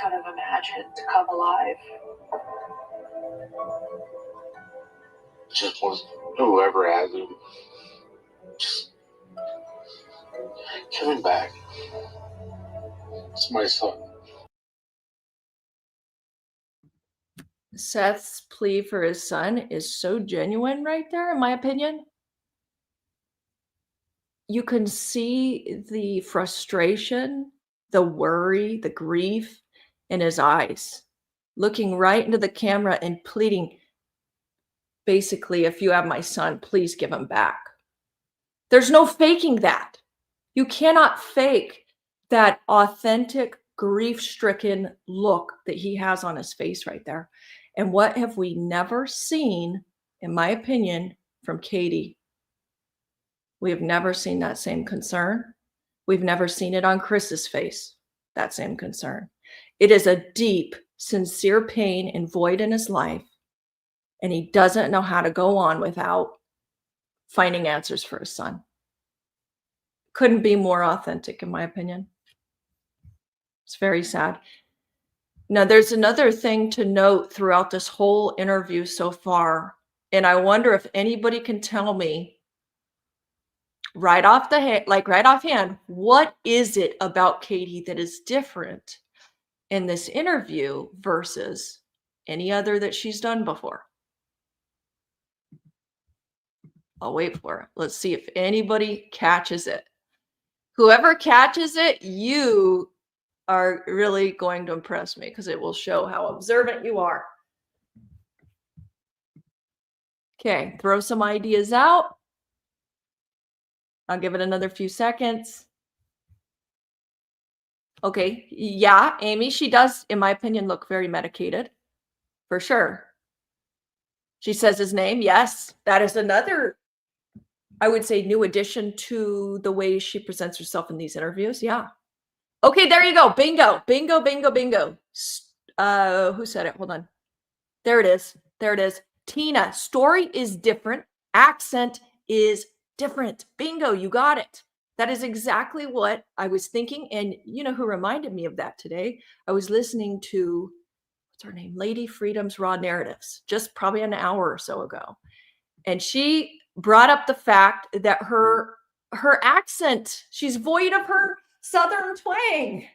kind of imagine to come alive. Just wants whoever has him, just give him back. It's my son. Seth's plea for his son is so genuine right there, in my opinion. You can see the frustration, the worry, the grief in his eyes, looking right into the camera and pleading, basically, if you have my son, please give him back. There's no faking that. You cannot fake that authentic, grief-stricken look that he has on his face right there. And what have we never seen, in my opinion, from Katie? We have never seen that same concern. We've never seen it on Chris's face, that same concern. It is a deep, sincere pain and void in his life, and he doesn't know how to go on without finding answers for his son. Couldn't be more authentic, in my opinion. It's very sad. Now, there's another thing to note throughout this whole interview so far, and I wonder if anybody can tell me right offhand, what is it about Katie that is different in this interview versus any other that she's done before? I'll wait for it. Let's see if anybody catches it. Whoever catches it, you are really going to impress me because it will show how observant you are. Okay, throw some ideas out. I'll give it another few seconds. Okay, yeah, Amy, she does, in my opinion, look very medicated, for sure. She says his name. Yes, that is another, I would say, new addition to the way she presents herself in these interviews. Yeah. Okay, there you go. Bingo, bingo, bingo, bingo. Who said it? Hold on. There it is. There it is. Tina, story is different. Accent is different. Bingo, you got it. That is exactly what I was thinking. And you know who reminded me of that today? I was listening to, what's her name? Lady Freedom's Raw Narratives, just probably an hour or so ago. And she brought up the fact that her accent, she's void of her Southern twang.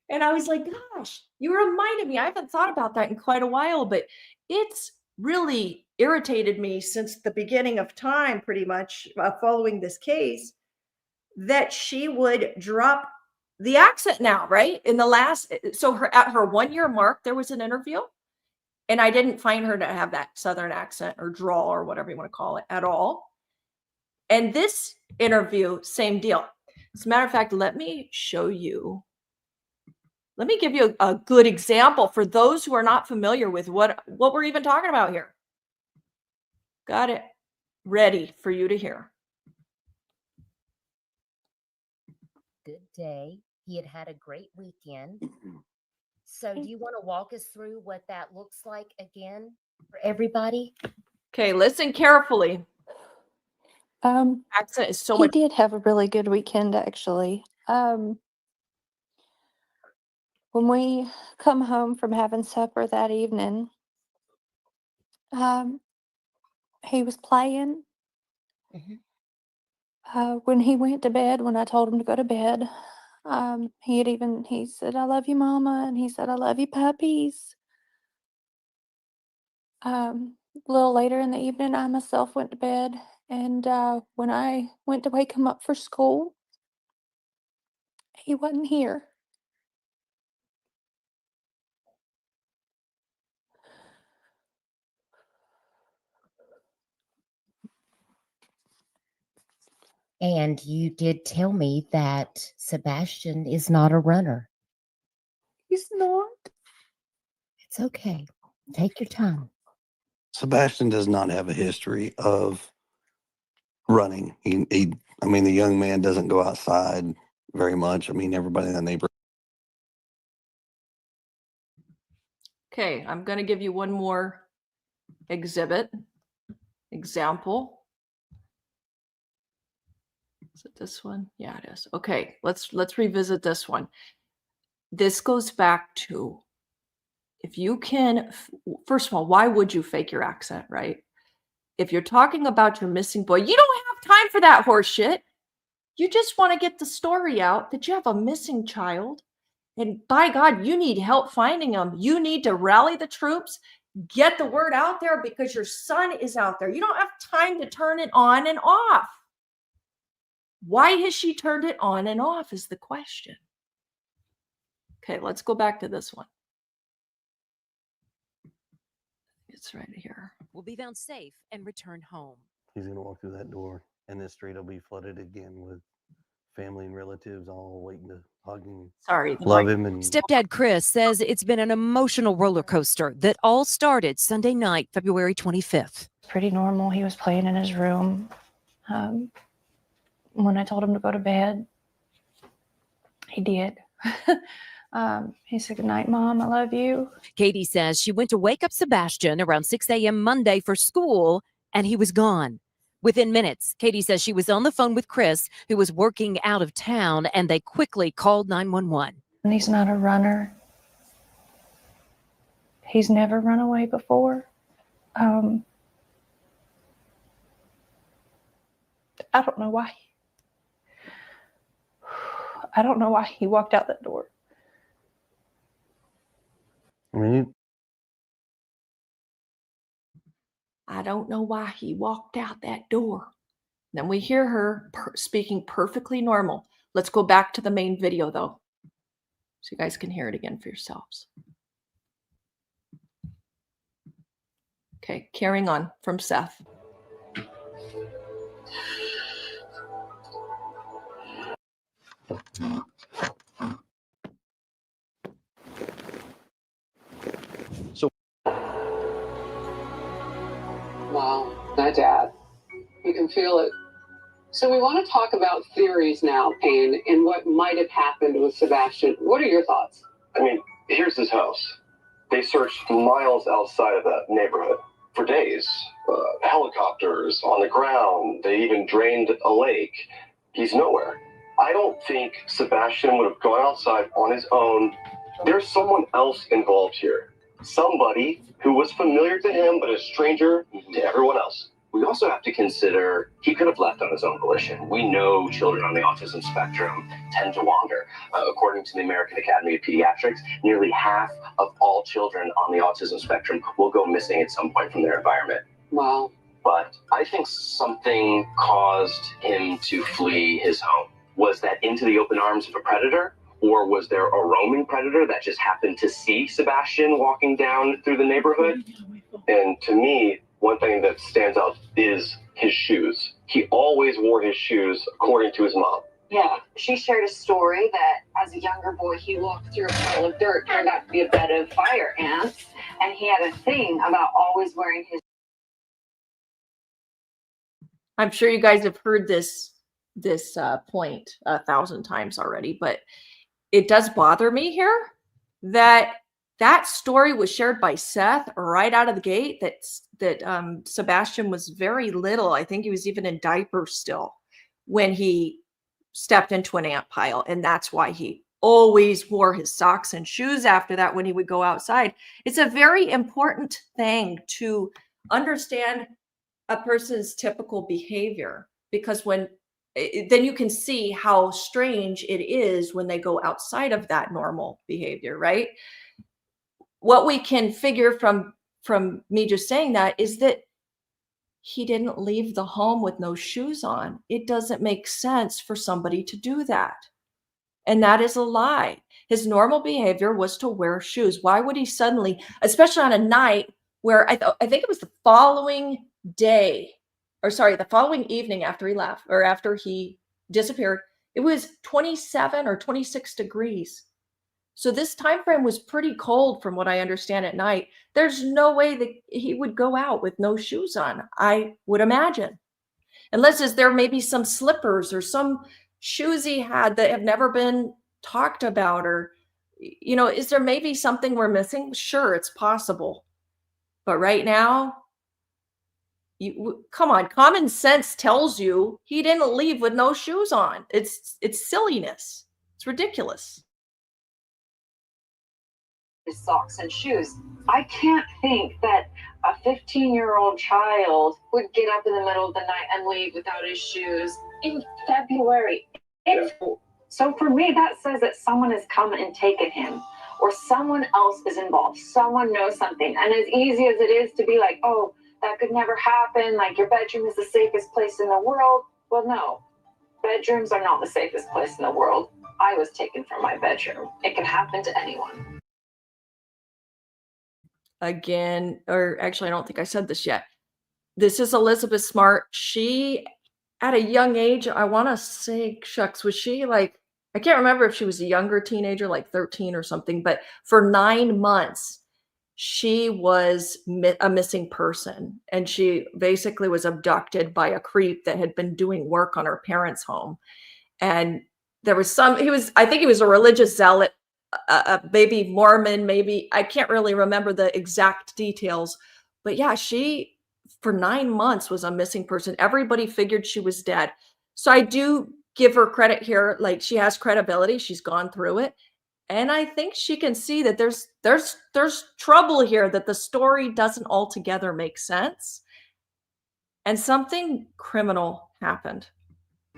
And I was like, gosh, you reminded me. I haven't thought about that in quite a while, but it's really irritated me since the beginning of time, pretty much following this case, that she would drop the accent now, right? In the last, so at her 1 year mark, there was an interview, and I didn't find her to have that Southern accent or drawl or whatever you want to call it at all. And this interview, same deal. As a matter of fact, let me show you. Let me give you a good example for those who are not familiar with what we're even talking about here. Got it ready for you to hear. Good day. He had a great weekend. So do you want to walk us through what that looks like again for everybody? Okay, listen carefully. Accent is so much. He did have a really good weekend, actually. When we come home from having supper that evening, he was playing. When he went to bed, when I told him to go to bed, he said, "I love you, Mama," and he said, "I love you, puppies." A little later in the evening, I myself went to bed, and when I went to wake him up for school, he wasn't here. And you did tell me that Sebastian is not a runner. He's not. It's okay. Take your time. Sebastian does not have a history of running. I mean, the young man doesn't go outside very much. I mean, everybody in the neighborhood. Okay, I'm going to give you one more example. Is it this one? Yeah, it is. Okay, let's revisit this one. this goes back to, if you can, first of all, why would you fake your accent, right? If you're talking about your missing boy, you don't have time for that horse shit. You just want to get the story out that you have a missing child. And by God, you need help finding them. You need to rally the troops, get the word out there because your son is out there. You don't have time to turn it on and off. Why has she turned it on and off is the question. Okay, let's go back to this one. It's right here. Will be found safe and return home. He's going to walk through that door, and this street will be flooded again with family and relatives all waiting to hug him, love him. And Stepdad Chris says it's been an emotional roller coaster that all started Sunday night, February 25th. Pretty normal. He was playing in his room. When I told him to go to bed, he did. He said, "Good night, Mom. I love you." Katie says she went to wake up Sebastian around 6 a.m. Monday for school, and he was gone. Within minutes, Katie says she was on the phone with Chris, who was working out of town, and they quickly called 911. And he's not a runner. He's never run away before. I don't know why. I don't know why he walked out that door. I mean, I don't know why he walked out that door. Then we hear her speaking perfectly normal. Let's go back to the main video, though, so you guys can hear it again for yourselves. Okay, carrying on from Seth. Wow, that dad. You can feel it. So we want to talk about theories now, Payne, and what might have happened with Sebastian. What are your thoughts? I mean, here's his house. They searched miles outside of that neighborhood for days. Helicopters on the ground. They even drained a lake. He's nowhere. I don't think Sebastian would have gone outside on his own. There's someone else involved here. Somebody who was familiar to him, but a stranger to everyone else. We also have to consider he could have left on his own volition. We know children on the autism spectrum tend to wander. According to the American Academy of Pediatrics, nearly half of all children on the autism spectrum will go missing at some point from their environment. Wow. But I think something caused him to flee his home. Was that into the open arms of a predator? Or was there a roaming predator that just happened to see Sebastian walking down through the neighborhood? And to me, one thing that stands out is his shoes. He always wore his shoes, according to his mom. Yeah, she shared a story that as a younger boy, he walked through a pile of dirt, turned out to be a bed of fire ants, and he had a thing about always wearing his. I'm sure you guys have heard this point 1,000 times already, but it does bother me here that story was shared by Seth right out of the gate, that Sebastian was very little. I think he was even in diapers still when he stepped into an ant pile. And that's why he always wore his socks and shoes after that when he would go outside. It's a very important thing to understand a person's typical behavior, because then you can see how strange it is when they go outside of that normal behavior, right? What we can figure from me just saying that is that he didn't leave the home with no shoes on. It doesn't make sense for somebody to do that. And that is a lie. His normal behavior was to wear shoes. Why would he suddenly, especially on a night where I think it was the following day, or sorry, the following evening after he left, or after he disappeared, it was 27 or 26 degrees. So this time frame was pretty cold from what I understand at night. There's no way that he would go out with no shoes on, I would imagine. Unless there may be some slippers or some shoes he had that have never been talked about, or, is there maybe something we're missing? Sure, it's possible. But right now, come on, common sense tells you he didn't leave with no shoes on. It's silliness. It's ridiculous. his socks and shoes. I can't think that a 15-year-old child would get up in the middle of the night and leave without his shoes in February. So for me, that says that someone has come and taken him, or someone else is involved. Someone knows something. And as easy as it is to be like, oh, that could never happen, like your bedroom is the safest place in the world. Well, no, bedrooms are not the safest place in the world. I was taken from my bedroom. It can happen to anyone. Again, or actually, I don't think I said this yet. This is Elizabeth Smart. She, at a young age, I want to say, shucks, was she like, I can't remember if she was a younger teenager, like 13 or something, but for 9 months, she was a missing person. And she basically was abducted by a creep that had been doing work on her parents' home. And there was I think he was a religious zealot, maybe Mormon, maybe, I can't really remember the exact details. But yeah, she, for 9 months, was a missing person. Everybody figured she was dead. So I do give her credit here. Like, she has credibility. She's gone through it. And I think she can see that there's trouble here, that the story doesn't altogether make sense. And something criminal happened.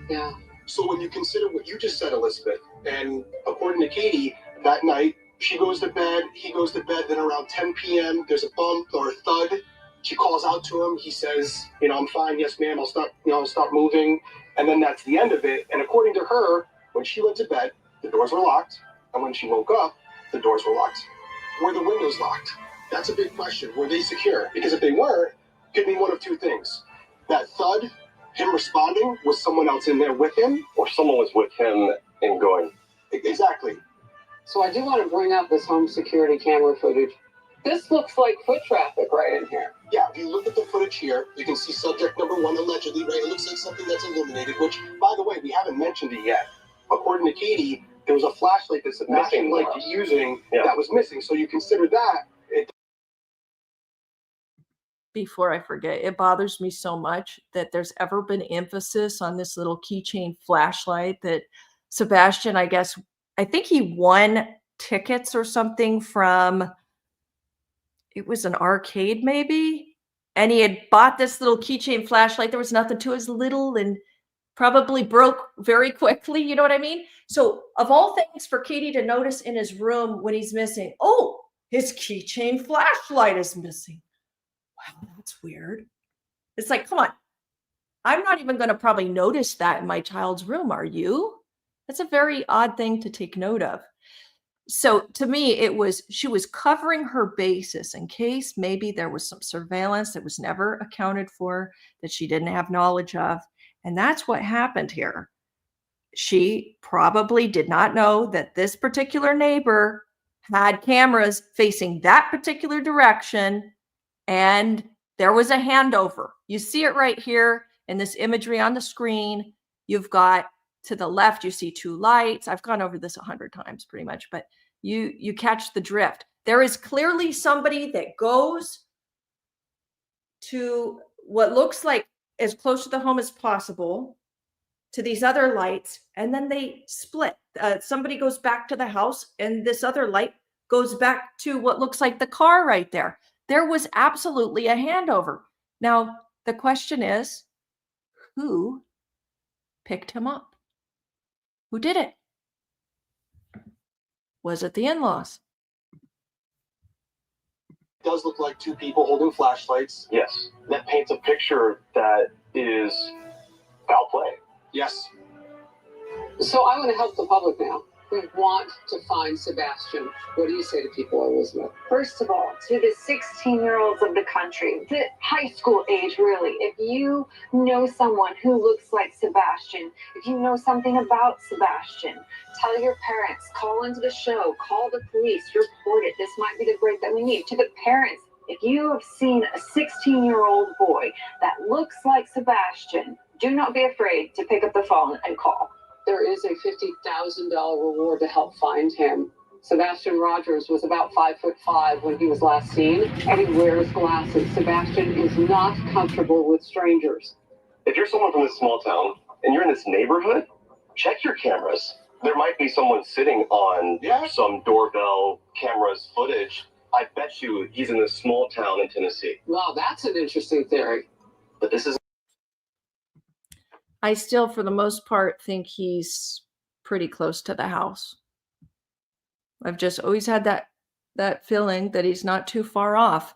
Yeah. So when you consider what you just said, Elizabeth, and according to Katie, that night she goes to bed, he goes to bed, then around 10 p.m. there's a bump or a thud. She calls out to him. He says, I'm fine. Yes, ma'am. I'll stop moving. And then that's the end of it. And according to her, when she went to bed, the doors were locked. And when she woke up, the doors were locked. Were the windows locked? That's a big question. Were they secure? Because if they weren't, it could mean one of two things. That thud, him responding, was someone else in there with him? Or someone was with him and going. Exactly. So I do want to bring up this home security camera footage. This looks like foot traffic right in here. Yeah, if you look at the footage here, you can see subject number 1 allegedly, right? It looks like something that's illuminated, which, by the way, we haven't mentioned it yet. According to Katie, there was a flashlight that Sebastian liked using that was missing. So you consider that. Before I forget, it bothers me so much that there's ever been emphasis on this little keychain flashlight that Sebastian, I think he won tickets or something from, it was an arcade maybe, and he had bought this little keychain flashlight. There was nothing to it. It was little and probably broke very quickly. You know what I mean? So of all things for Katie to notice in his room when he's missing, oh, his keychain flashlight is missing. Wow, that's weird. It's like, come on. I'm not even going to probably notice that in my child's room. Are you? That's a very odd thing to take note of. So to me, she was covering her bases in case maybe there was some surveillance that was never accounted for, that she didn't have knowledge of. And that's what happened here. She probably did not know that this particular neighbor had cameras facing that particular direction, and there was a handover. You see it right here in this imagery on the screen. You've got to the left, you see 2 lights. I've gone over this 100 times pretty much, but you catch the drift. There is clearly somebody that goes to what looks like as close to the home as possible, to these other lights, and then they split. Somebody goes back to the house, and this other light goes back to what looks like the car right there. There was absolutely a handover. Now, the question is, who picked him up? Who did it? Was it the in-laws? It does look like 2 people holding flashlights. Yes. That paints a picture that is foul play. Yes. So I want to help the public now. We want to find Sebastian. What do you say to people, Elizabeth? First of all, to the 16-year-olds of the country, the high school age, really, if you know someone who looks like Sebastian, if you know something about Sebastian, tell your parents, call into the show, call the police, report it. This might be the break that we need. To the parents, if you have seen a 16-year-old boy that looks like Sebastian, do not be afraid to pick up the phone and call. There is a $50,000 reward to help find him. Sebastian Rogers was about 5'5" when he was last seen, and he wears glasses. Sebastian is not comfortable with strangers. If you're someone from this small town and you're in this neighborhood, check your cameras. There might be someone sitting on some doorbell cameras footage. I bet you he's in this small town in Tennessee. Wow, that's an interesting theory. But this is I still, for the most part, think he's pretty close to the house. I've just always had that feeling that he's not too far off.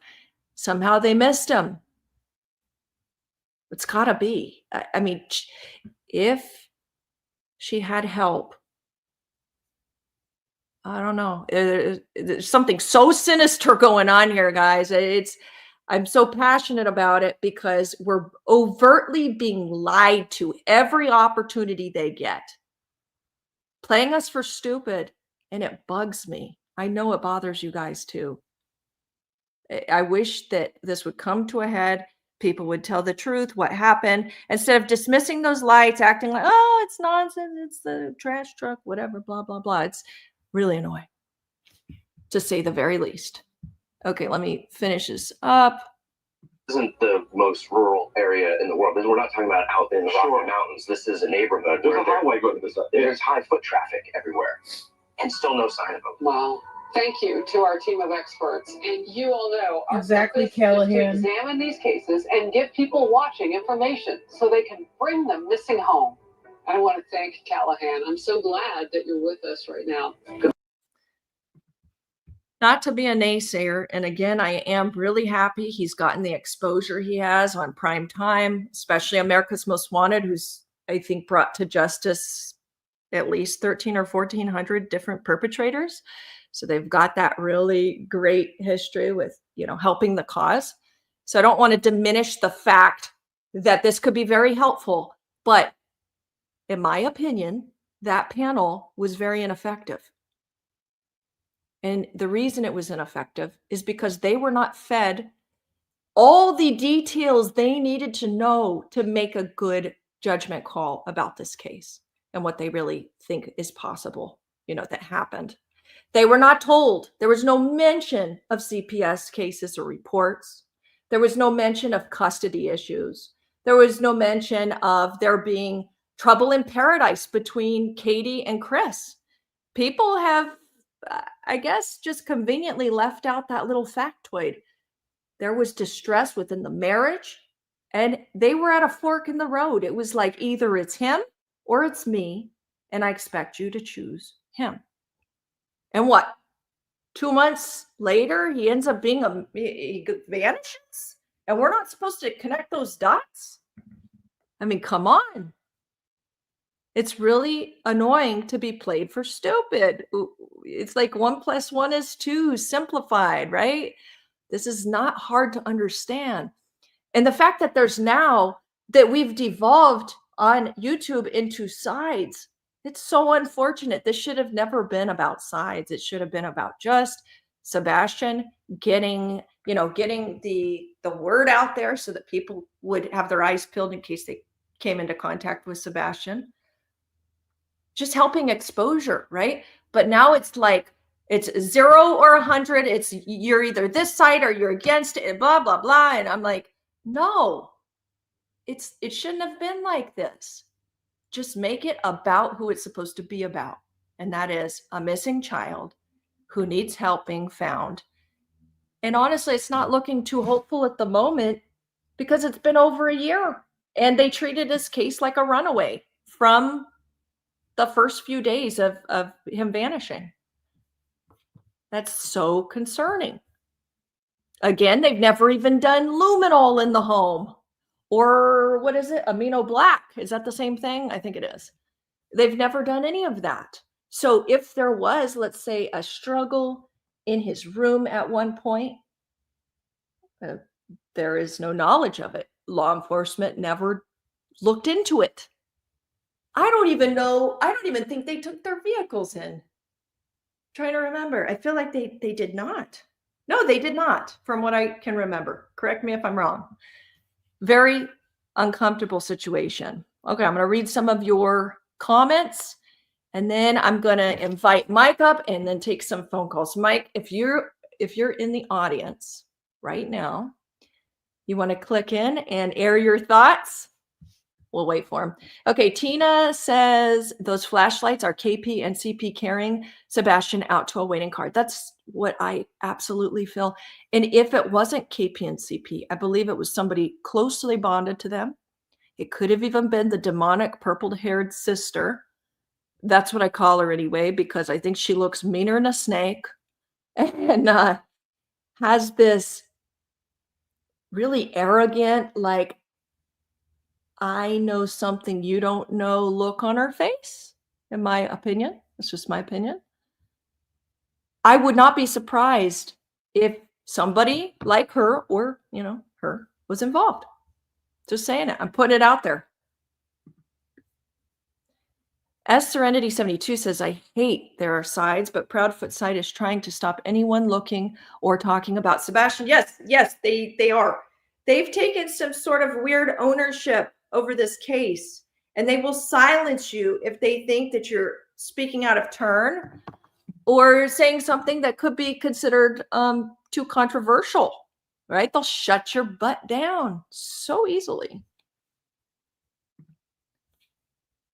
Somehow they missed him. It's gotta be. I mean, if she had help, I don't know. There's something so sinister going on here, guys. I'm so passionate about it because we're overtly being lied to every opportunity they get, playing us for stupid, and it bugs me. I know it bothers you guys too. I wish that this would come to a head. People would tell the truth, what happened, instead of dismissing those lights, acting like, oh, it's nonsense, it's the trash truck, whatever, blah, blah, blah. It's really annoying, to say the very least. Okay, let me finish this up. isn't the most rural area in the world. We're not talking about out in the Rocky Mountains. This is a neighborhood. There's a highway going to this. There's high foot traffic everywhere, and still no sign of them. Wow. Thank you to our team of experts. And you all know our Exactly, purpose is to Callahan. examine these cases and give people watching information so they can bring them missing home. I want to thank Callahan. I'm so glad that you're with us right now. Not to be a naysayer, and again, I am really happy he's gotten the exposure he has on prime time, especially America's Most Wanted, who's, I think, brought to justice at least 1,300 or 1,400 different perpetrators. So they've got that really great history with, helping the cause. So I don't want to diminish the fact that this could be very helpful, but in my opinion, that panel was very ineffective. And the reason it was ineffective is because they were not fed all the details they needed to know to make a good judgment call about this case and what they really think is possible, that happened. They were not told. There was no mention of CPS cases or reports. There was no mention of custody issues. There was no mention of there being trouble in paradise between Katie and Chris. People have, I guess, just conveniently left out that little factoid. There was distress within the marriage, and they were at a fork in the road. It was like either it's him or it's me, and I expect you to choose him. And what? 2 months later, he ends up being he vanishes, and we're not supposed to connect those dots? I mean, come on. It's really annoying to be played for stupid. It's like 1 + 1 is 2, simplified, right? This is not hard to understand. And the fact that there's now that we've devolved on YouTube into sides, it's so unfortunate. This should have never been about sides. It should have been about just Sebastian getting the word out there so that people would have their eyes peeled in case they came into contact with Sebastian. Just helping exposure, right? But now it's like it's 0 or 100. It's you're either this side or you're against it, blah, blah, blah. And I'm like, no, it shouldn't have been like this. Just make it about who it's supposed to be about. And that is a missing child who needs help being found. And honestly, it's not looking too hopeful at the moment because it's been over a year and they treated this case like a runaway from the first few days of him vanishing. That's so concerning. Again, they've never even done luminol in the home. Or what is it? Amino black. Is that the same thing? I think it is. They've never done any of that. So if there was, let's say, a struggle in his room at one point, there is no knowledge of it. Law enforcement never looked into it. I don't even think they took their vehicles in. Trying to remember. I feel like they did not. No, they did not, from what I can remember. Correct me if I'm wrong. Very uncomfortable situation. Okay, I'm going to read some of your comments, and then I'm going to invite Mike up and then take some phone calls. Mike, if you're in the audience right now, you want to click in and air your thoughts, we'll wait for him. Okay, Tina says those flashlights are KP and CP carrying Sebastian out to a waiting car. That's what I absolutely feel. And if it wasn't KP and CP, I believe it was somebody closely bonded to them. It could have even been the demonic purple-haired sister. That's what I call her anyway, because I think she looks meaner than a snake and has this really arrogant, like, I know something you don't know look on her face, in my opinion. That's just my opinion. I would not be surprised if somebody like her or, her was involved. Just saying it. I'm putting it out there. As Serenity 72 says, I hate there are sides, but Proudfoot's side is trying to stop anyone looking or talking about Sebastian. Yes, they are. They've taken some sort of weird ownership over this case, and they will silence you if they think that you're speaking out of turn or saying something that could be considered too controversial, right? They'll shut your butt down so easily.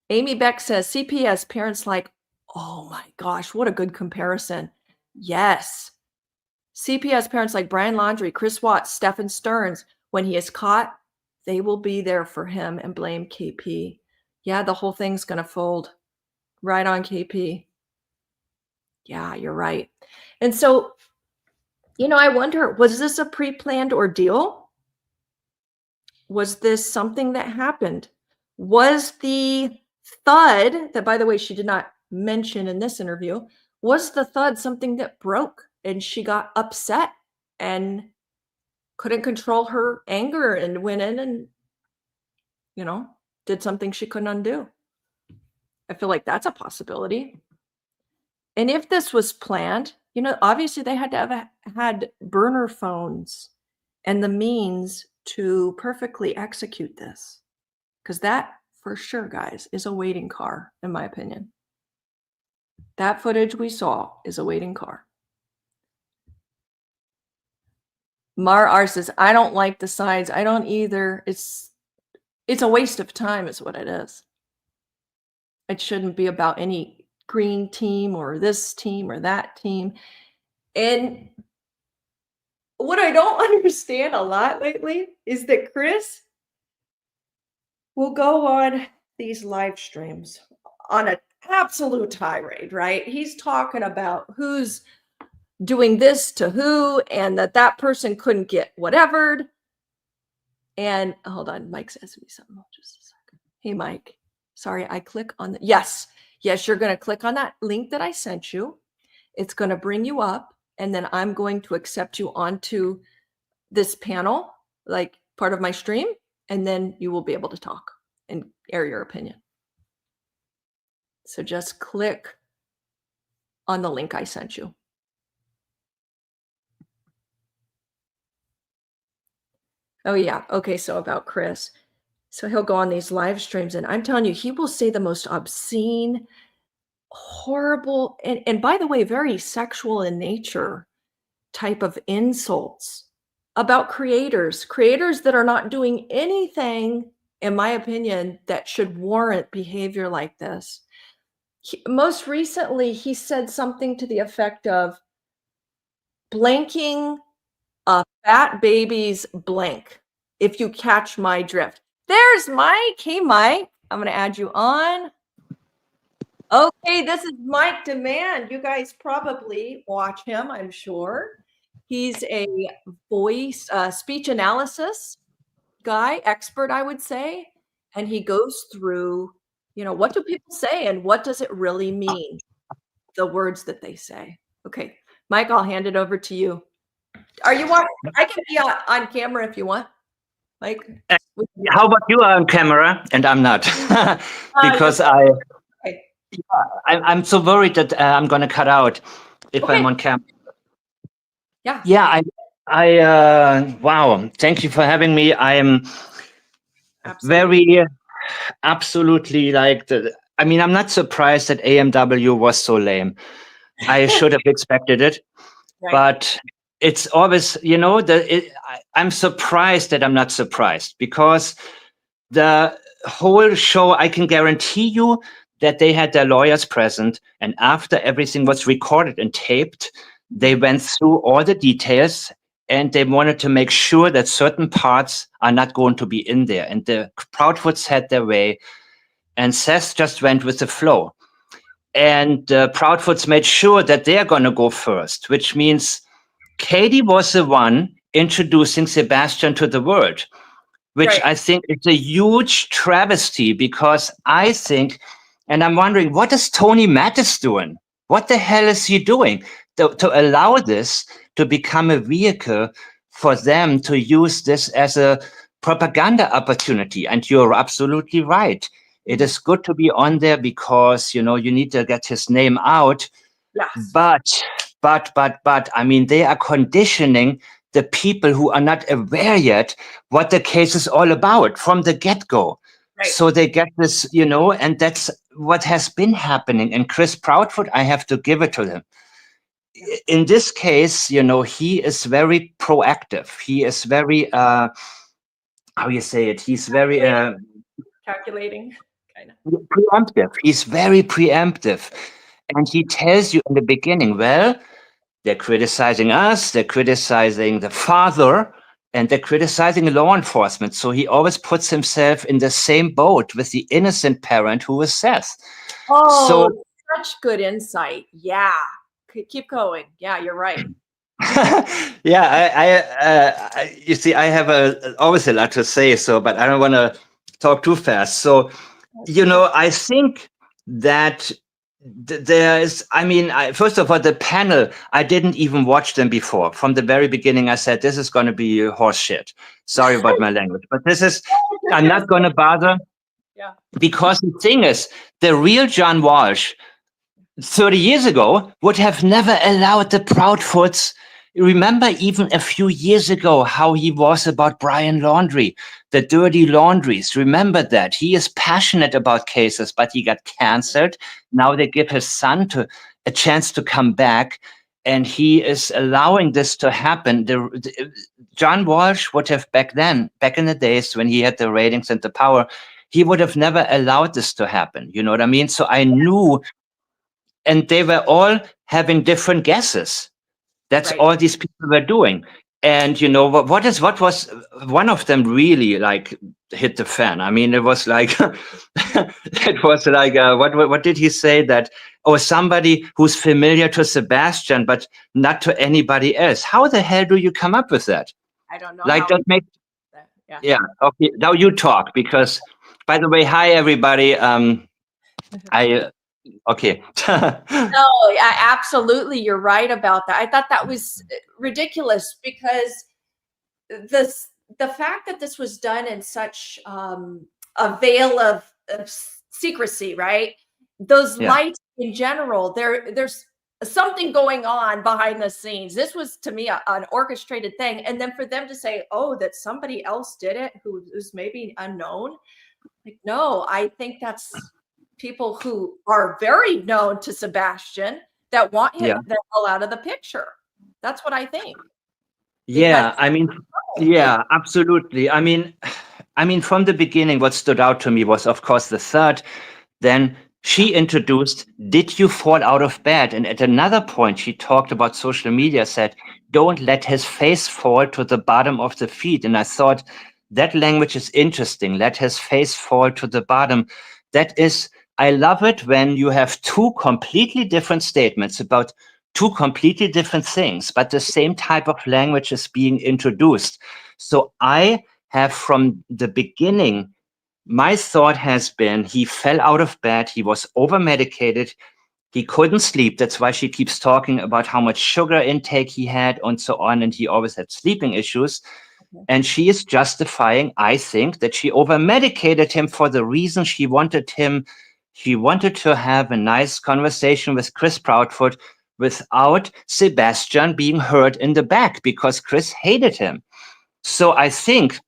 Amy Beck says, CPS parents like, oh my gosh, what a good comparison. Yes. CPS parents like Brian Laundrie, Chris Watts, Stephen Stearns, when he is caught, they will be there for him and blame KP. Yeah, the whole thing's going to fold right on KP. Yeah, you're right. And so, I wonder, was this a pre-planned ordeal? Was this something that happened? Was the thud, that by the way, she did not mention in this interview, was the thud something that broke and she got upset and couldn't control her anger and went in and, did something she couldn't undo? I feel like that's a possibility. And if this was planned, obviously they had to have had burner phones and the means to perfectly execute this. Because that, for sure, guys, is a waiting car, in my opinion. That footage we saw is a waiting car. Mar R says, I don't like the sides. I don't either. It's a waste of time is what it is. It shouldn't be about any green team or this team or that team. And what I don't understand a lot lately is that Chris will go on these live streams on an absolute tirade, right? He's talking about who's doing this to who and that person couldn't get whatevered. And hold on, Mike's asking me something. Just a second. Hey, Mike. Sorry, I click on the yes, you're going to click on that link that I sent you. It's going to bring you up, and then I'm going to accept you onto this panel, like part of my stream, and then you will be able to talk and air your opinion. So just click on the link I sent you. Oh, yeah. Okay, so about Chris. So he'll go on these live streams, and I'm telling you, he will say the most obscene, horrible, and by the way, very sexual in nature type of insults about creators that are not doing anything, in my opinion, that should warrant behavior like this. Most recently, he said something to the effect of blanking a fat baby's blank, if you catch my drift. There's Mike. Hey, Mike. I'm going to add you on. Okay, this is Mike Demand. You guys probably watch him, I'm sure. He's a voice, speech analysis guy, expert, I would say. And he goes through, what do people say and what does it really mean? The words that they say. Okay, Mike, I'll hand it over to you. Are you watching? I can be on camera if you want. Mike? How about you are on camera and I'm not? Because I'm so worried that I'm going to cut out if I'm on camera. Yeah. Yeah, I wow, thank you for having me. I am very absolutely I'm not surprised that AMW was so lame. I should have expected it, right. But it's always, I'm surprised that I'm not surprised because the whole show, I can guarantee you that they had their lawyers present, and after everything was recorded and taped, they went through all the details, and they wanted to make sure that certain parts are not going to be in there. And the Proudfoots had their way, and Seth just went with the flow. And Proudfoots made sure that they're going to go first, which means Katie was the one introducing Sebastian to the world, which Right. I think is a huge travesty, because I think, and I'm wondering, what is Tony Mattis doing? What the hell is he doing to allow this to become a vehicle for them to use this as a propaganda opportunity? And you're absolutely right. It is good to be on there because, you need to get his name out. Yes. But, I mean, they are conditioning the people who are not aware yet what the case is all about from the get-go. Right. So they get this, and that's what has been happening. And Chris Proudfoot, I have to give it to him. In this case, he is very proactive. He is very, how you say it? He's very Calculating, kind of. preemptive. He's very preemptive. And he tells you in the beginning, well, they're criticizing us, they're criticizing the father, and they're criticizing law enforcement. So he always puts himself in the same boat with the innocent parent who is Seth. Oh, So, such good insight. Yeah. Keep going. Yeah, you're right. yeah, you see, I have always a lot to say, but I don't want to talk too fast. So, I think that there is, first of all, the panel, I didn't even watch them before. From the very beginning, I said, this is going to be horse shit. Sorry about my language, but I'm not going to bother. Yeah. Because the thing is, the real John Walsh 30 years ago would have never allowed the Proudfoots. Remember even a few years ago how he was about Brian Laundrie, the dirty laundries. Remember that. He is passionate about cases, but he got canceled. Now they give his son a chance to come back, and he is allowing this to happen. John Walsh would have back in the days when he had the ratings and the power, he would have never allowed this to happen. You know what I mean? So I knew, and they were all having different guesses. That's Right. all these people were doing. And what was one of them really like hit the fan? I mean, it was like, what did he say that, somebody who's familiar to Sebastian, but not to anybody else. How the hell do you come up with that? I don't know. Like that makes, yeah. Okay. Now you talk, because by the way, hi everybody. Okay. No, absolutely. You're right about that. I thought that was ridiculous because the fact that this was done in such a veil of secrecy, right? Those lights in general, there's something going on behind the scenes. This was, to me, an orchestrated thing. And then for them to say, oh, that somebody else did it who is maybe unknown. Like, no, I think that's people who are very known to Sebastian that want him the hell out of the picture. That's what I think. Yeah, yeah, absolutely. I mean, from the beginning, what stood out to me was, of course, the thud. Then she introduced, did you fall out of bed? And at another point, she talked about social media, said, don't let his face fall to the bottom of the feet. And I thought that language is interesting. Let his face fall to the bottom. That is, I love it when you have two completely different statements about two completely different things, but the same type of language is being introduced. So I have, from the beginning, my thought has been he fell out of bed, he was over-medicated, he couldn't sleep. That's why she keeps talking about how much sugar intake he had and so on, and he always had sleeping issues. And she is justifying, I think, that she over-medicated him for the reason she wanted to have a nice conversation with Chris Proudfoot without Sebastian being hurt in the back, because Chris hated him. So I think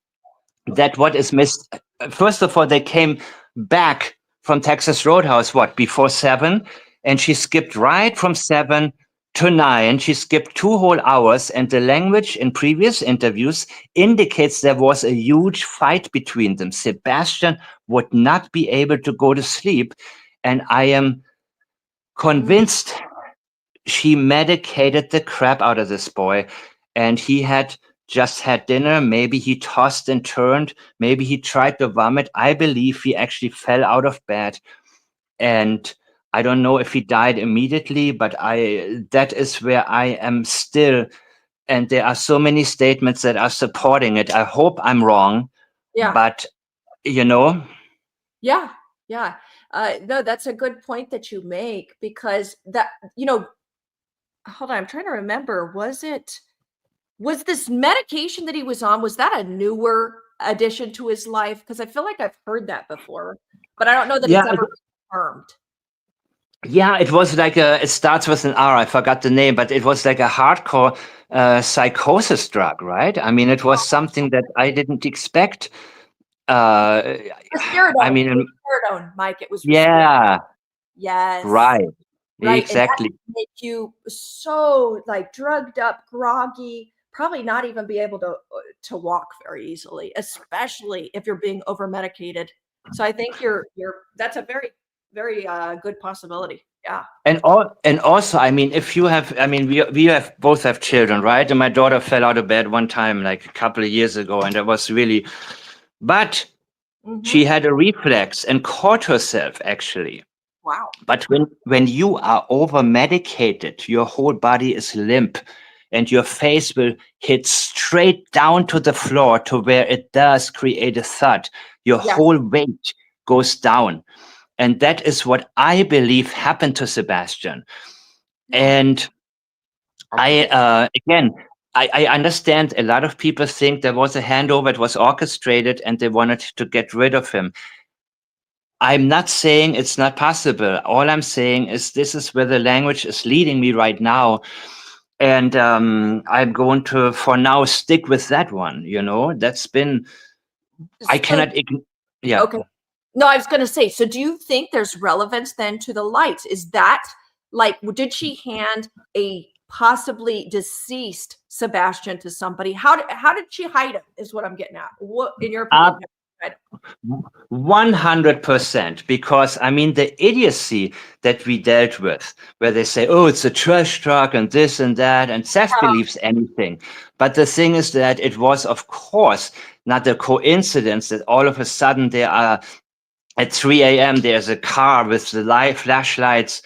that what is missed, first of all, they came back from Texas Roadhouse, before 7? And she skipped right from 7 to 9. She skipped 2 whole hours, and the language in previous interviews indicates there was a huge fight between them. Sebastian would not be able to go to sleep, and I am convinced she medicated the crap out of this boy, and he had just had dinner. Maybe he tossed and turned. Maybe he tried to vomit. I believe he actually fell out of bed, and I don't know if he died immediately, but that is where I am still. And there are so many statements that are supporting it. I hope I'm wrong, Yeah. but you know. Yeah. Yeah. No, that's a good point that you make, because that, hold on, I'm trying to remember. Was this medication that he was on, was that a newer addition to his life? Because I feel like I've heard that before, but I don't know that Yeah, it's ever confirmed. Yeah, it was like it starts with an R. I forgot the name, but it was like a hardcore psychosis drug, right? I mean, it was something that I didn't expect. Risperidone. I mean, Risperidone, Mike. It was risperidone. yeah, Yes. right, Right. exactly. And that can make you so like drugged up, groggy, probably not even be able to walk very easily, especially if you're being over medicated. So I think that's a very, very good possibility. Yeah. And also, I mean, if you have, I mean, we have both have children, right? And my daughter fell out of bed one time, like a couple of years ago, and it was really, but she had a reflex and caught herself actually. Wow. But when you are over medicated, your whole body is limp, and your face will hit straight down to the floor to where it does create a thud. Your whole weight goes down. And that is what I believe happened to Sebastian. And I understand a lot of people think there was a handover, it was orchestrated, and they wanted to get rid of him. I'm not saying it's not possible. All I'm saying is this is where the language is leading me right now. And I'm going to, for now, stick with that one. That's been, I cannot ignore. Yeah. Okay. No, I was going to say, so do you think there's relevance then to the lights? Is that like, did she hand a possibly deceased Sebastian to somebody? How did she hide him is what I'm getting at. What, in your opinion? 100%, because I mean the idiocy that we dealt with, where they say, oh, it's a trash truck and this and that, and Seth believes anything. But the thing is that it was, of course, not a coincidence that all of a sudden there are, at 3 a.m., there's a car with the live flashlights.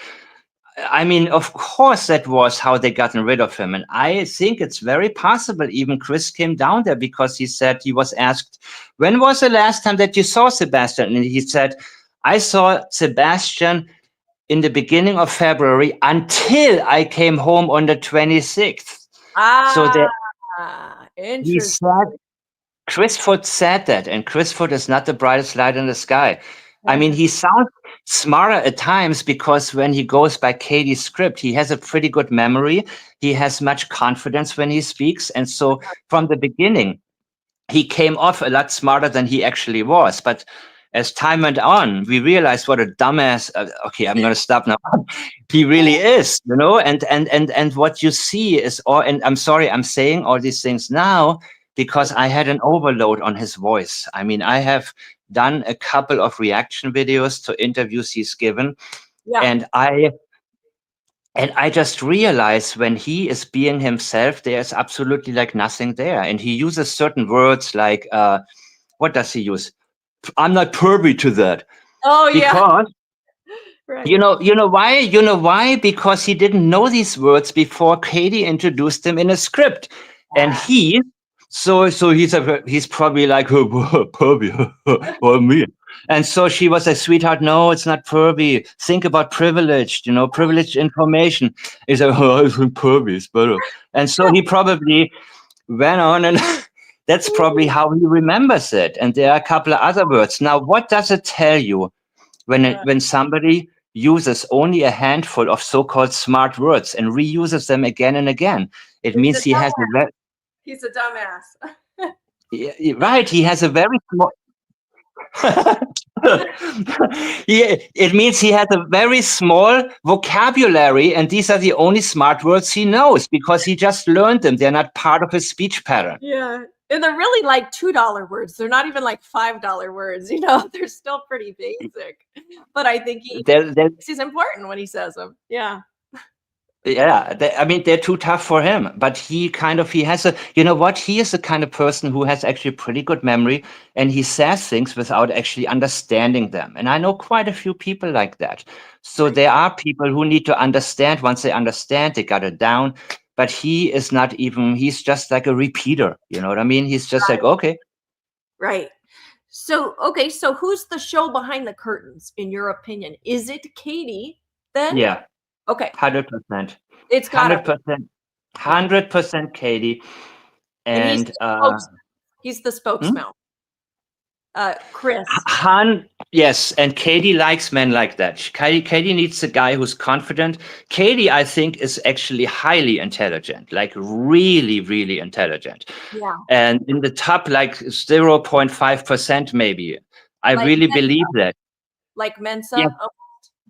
I mean, of course, that was how they gotten rid of him. And I think it's very possible even Chris came down there because he said, he was asked, when was the last time that you saw Sebastian? And he said, I saw Sebastian in the beginning of February until I came home on the 26th. So that he said, Chris Foot said that, and Chris Foot is not the brightest light in the sky. I mean, he sounds smarter at times because when he goes by Katie's script, he has a pretty good memory. He has much confidence when he speaks. And so from the beginning, he came off a lot smarter than he actually was. But as time went on, we realized what a dumbass, okay, I'm going to stop now. He really is, and what you see is, and I'm sorry, I'm saying all these things now because I had an overload on his voice. I mean, I have done a couple of reaction videos to interviews he's given. And I just realized when he is being himself, there's absolutely like nothing there. And he uses certain words like, what does he use? I'm not privy to that. Oh, because, right. You know why? You know why? Because he didn't know these words before Katie introduced them in a script. And so he's probably like, pervy, or me. And so she was like, sweetheart, no, it's not pervy. Think about privileged, privileged information. He's like, oh, pervy is better. And so he probably went on, and that's probably how he remembers it. And there are a couple of other words. Now, what does it tell you when somebody uses only a handful of so-called smart words and reuses them again and again? It means he has a He's a dumbass. right. He has a very small. It means he has a very small vocabulary, and these are the only smart words he knows because he just learned them. They're not part of his speech pattern. Yeah. And they're really like $2 words. They're not even like $5 words, you know, they're still pretty basic. But I think he's important when he says them. Yeah. Yeah, I mean, they're too tough for him, but he has you know what? He is the kind of person who has actually pretty good memory, and he says things without actually understanding them. And I know quite a few people like that. So there are people who need to understand. Once they understand, they got it down. But he is not even, he's just like a repeater. You know what I mean? He's just like, okay. Right. So, okay. So who's the show behind the curtains, in your opinion? Is it Katie then? Yeah. Okay. 100%. It's got 100% Katie. And he's the spokesman. Chris. Yes, and Katie likes men like that. Katie needs a guy who's confident. Katie, I think, is actually highly intelligent, like really, really intelligent. Yeah. And in the top, like 0.5% maybe. I Like really Mensa? believe that. Like Mensa? Yeah.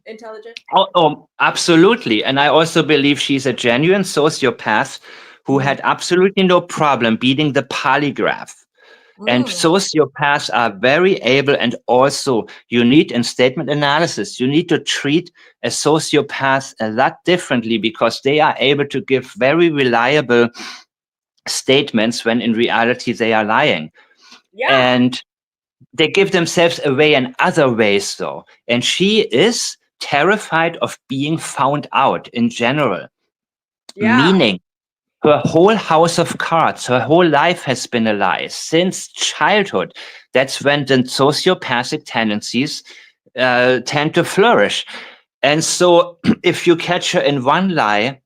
Intelligent? Oh, absolutely. And I also believe she's a genuine sociopath who had absolutely no problem beating the polygraph. And sociopaths are very able, and also you need in statement analysis, you need to treat a sociopath a lot differently because they are able to give very reliable statements when in reality they are lying. Yeah. And they give themselves away in other ways though. And she is terrified of being found out in general. Yeah. Meaning her whole house of cards, her whole life has been a lie since childhood. That's when the sociopathic tendencies tend to flourish. And so if you catch her in one lie,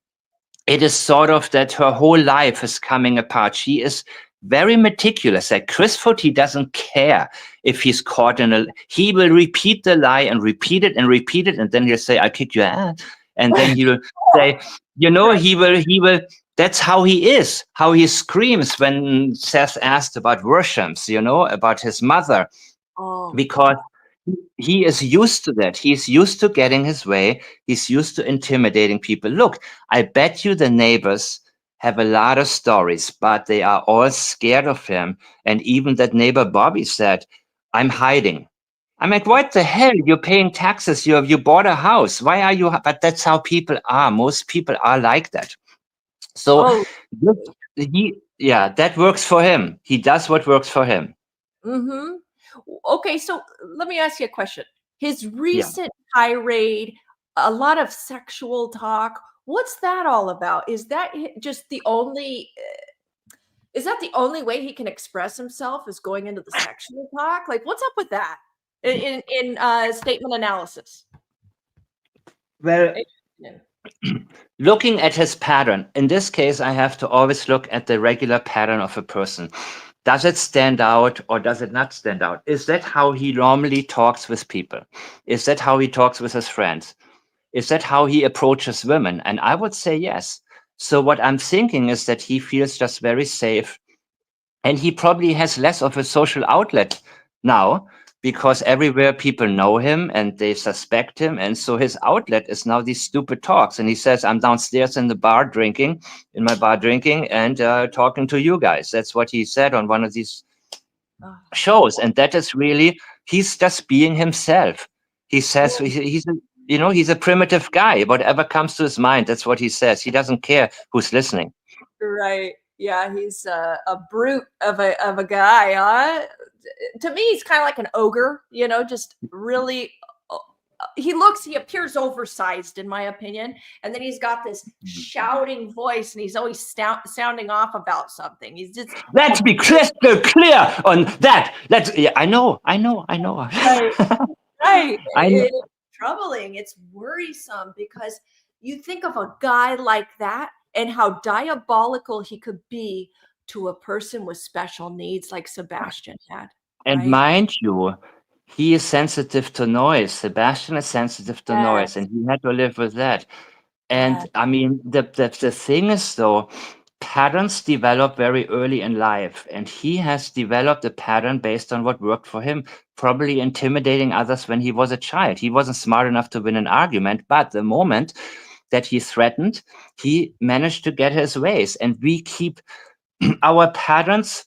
it is sort of that her whole life is coming apart. She is very meticulous. Like Proudfoot, he doesn't care if he's caught in he will repeat the lie and repeat it, and then he'll say, "I'll kick your ass." And then he will say, you know, he will, that's how he is, how he screams when Seth asked about Worshams, you know, about his mother, because he is used to that. He's used to getting his way. He's used to intimidating people. Look, I bet you the neighbors have a lot of stories, but they are all scared of him. And even that neighbor Bobby said, "I'm hiding." I'm like, what the hell? You're paying taxes. You bought a house. Why are you? But that's how people are. Most people are like that. So that works for him. He does what works for him. Mm-hmm. Okay, so let me ask you a question. His recent tirade, a lot of sexual talk. What's that all about? Is that just the only? Is that the only way he can express himself? Is going into the sexual talk? Like, what's up with that in statement analysis? Well, looking at his pattern, in this case, I have to always look at the regular pattern of a person. Does it stand out or does it not stand out? Is that how he normally talks with people? Is that how he talks with his friends? Is that how he approaches women? And I would say yes. So what I'm thinking is that he feels just very safe, and he probably has less of a social outlet now because everywhere people know him and they suspect him. And so his outlet is now these stupid talks. And he says, "I'm downstairs in my bar drinking and talking to you guys." That's what he said on one of these shows. And that is really, he's just being himself. He says he's a primitive guy. Whatever comes to his mind, that's what he says. He doesn't care who's listening. Right. Yeah, he's a brute of a guy, huh? To me, he's kind of like an ogre, you know, just really, he appears oversized in my opinion. And then he's got this shouting voice and he's always sounding off about something. He's just. Let's be crystal clear on that. I know. Right. It's troubling. It's worrisome because you think of a guy like that and how diabolical he could be to a person with special needs like Sebastian had. And mind you, he is sensitive to noise. Sebastian is sensitive to noise, and he had to live with that. And I mean, the thing is, though, patterns develop very early in life, and he has developed a pattern based on what worked for him, probably intimidating others when he was a child. He wasn't smart enough to win an argument, but the moment that he threatened, he managed to get his ways. And we keep our patterns,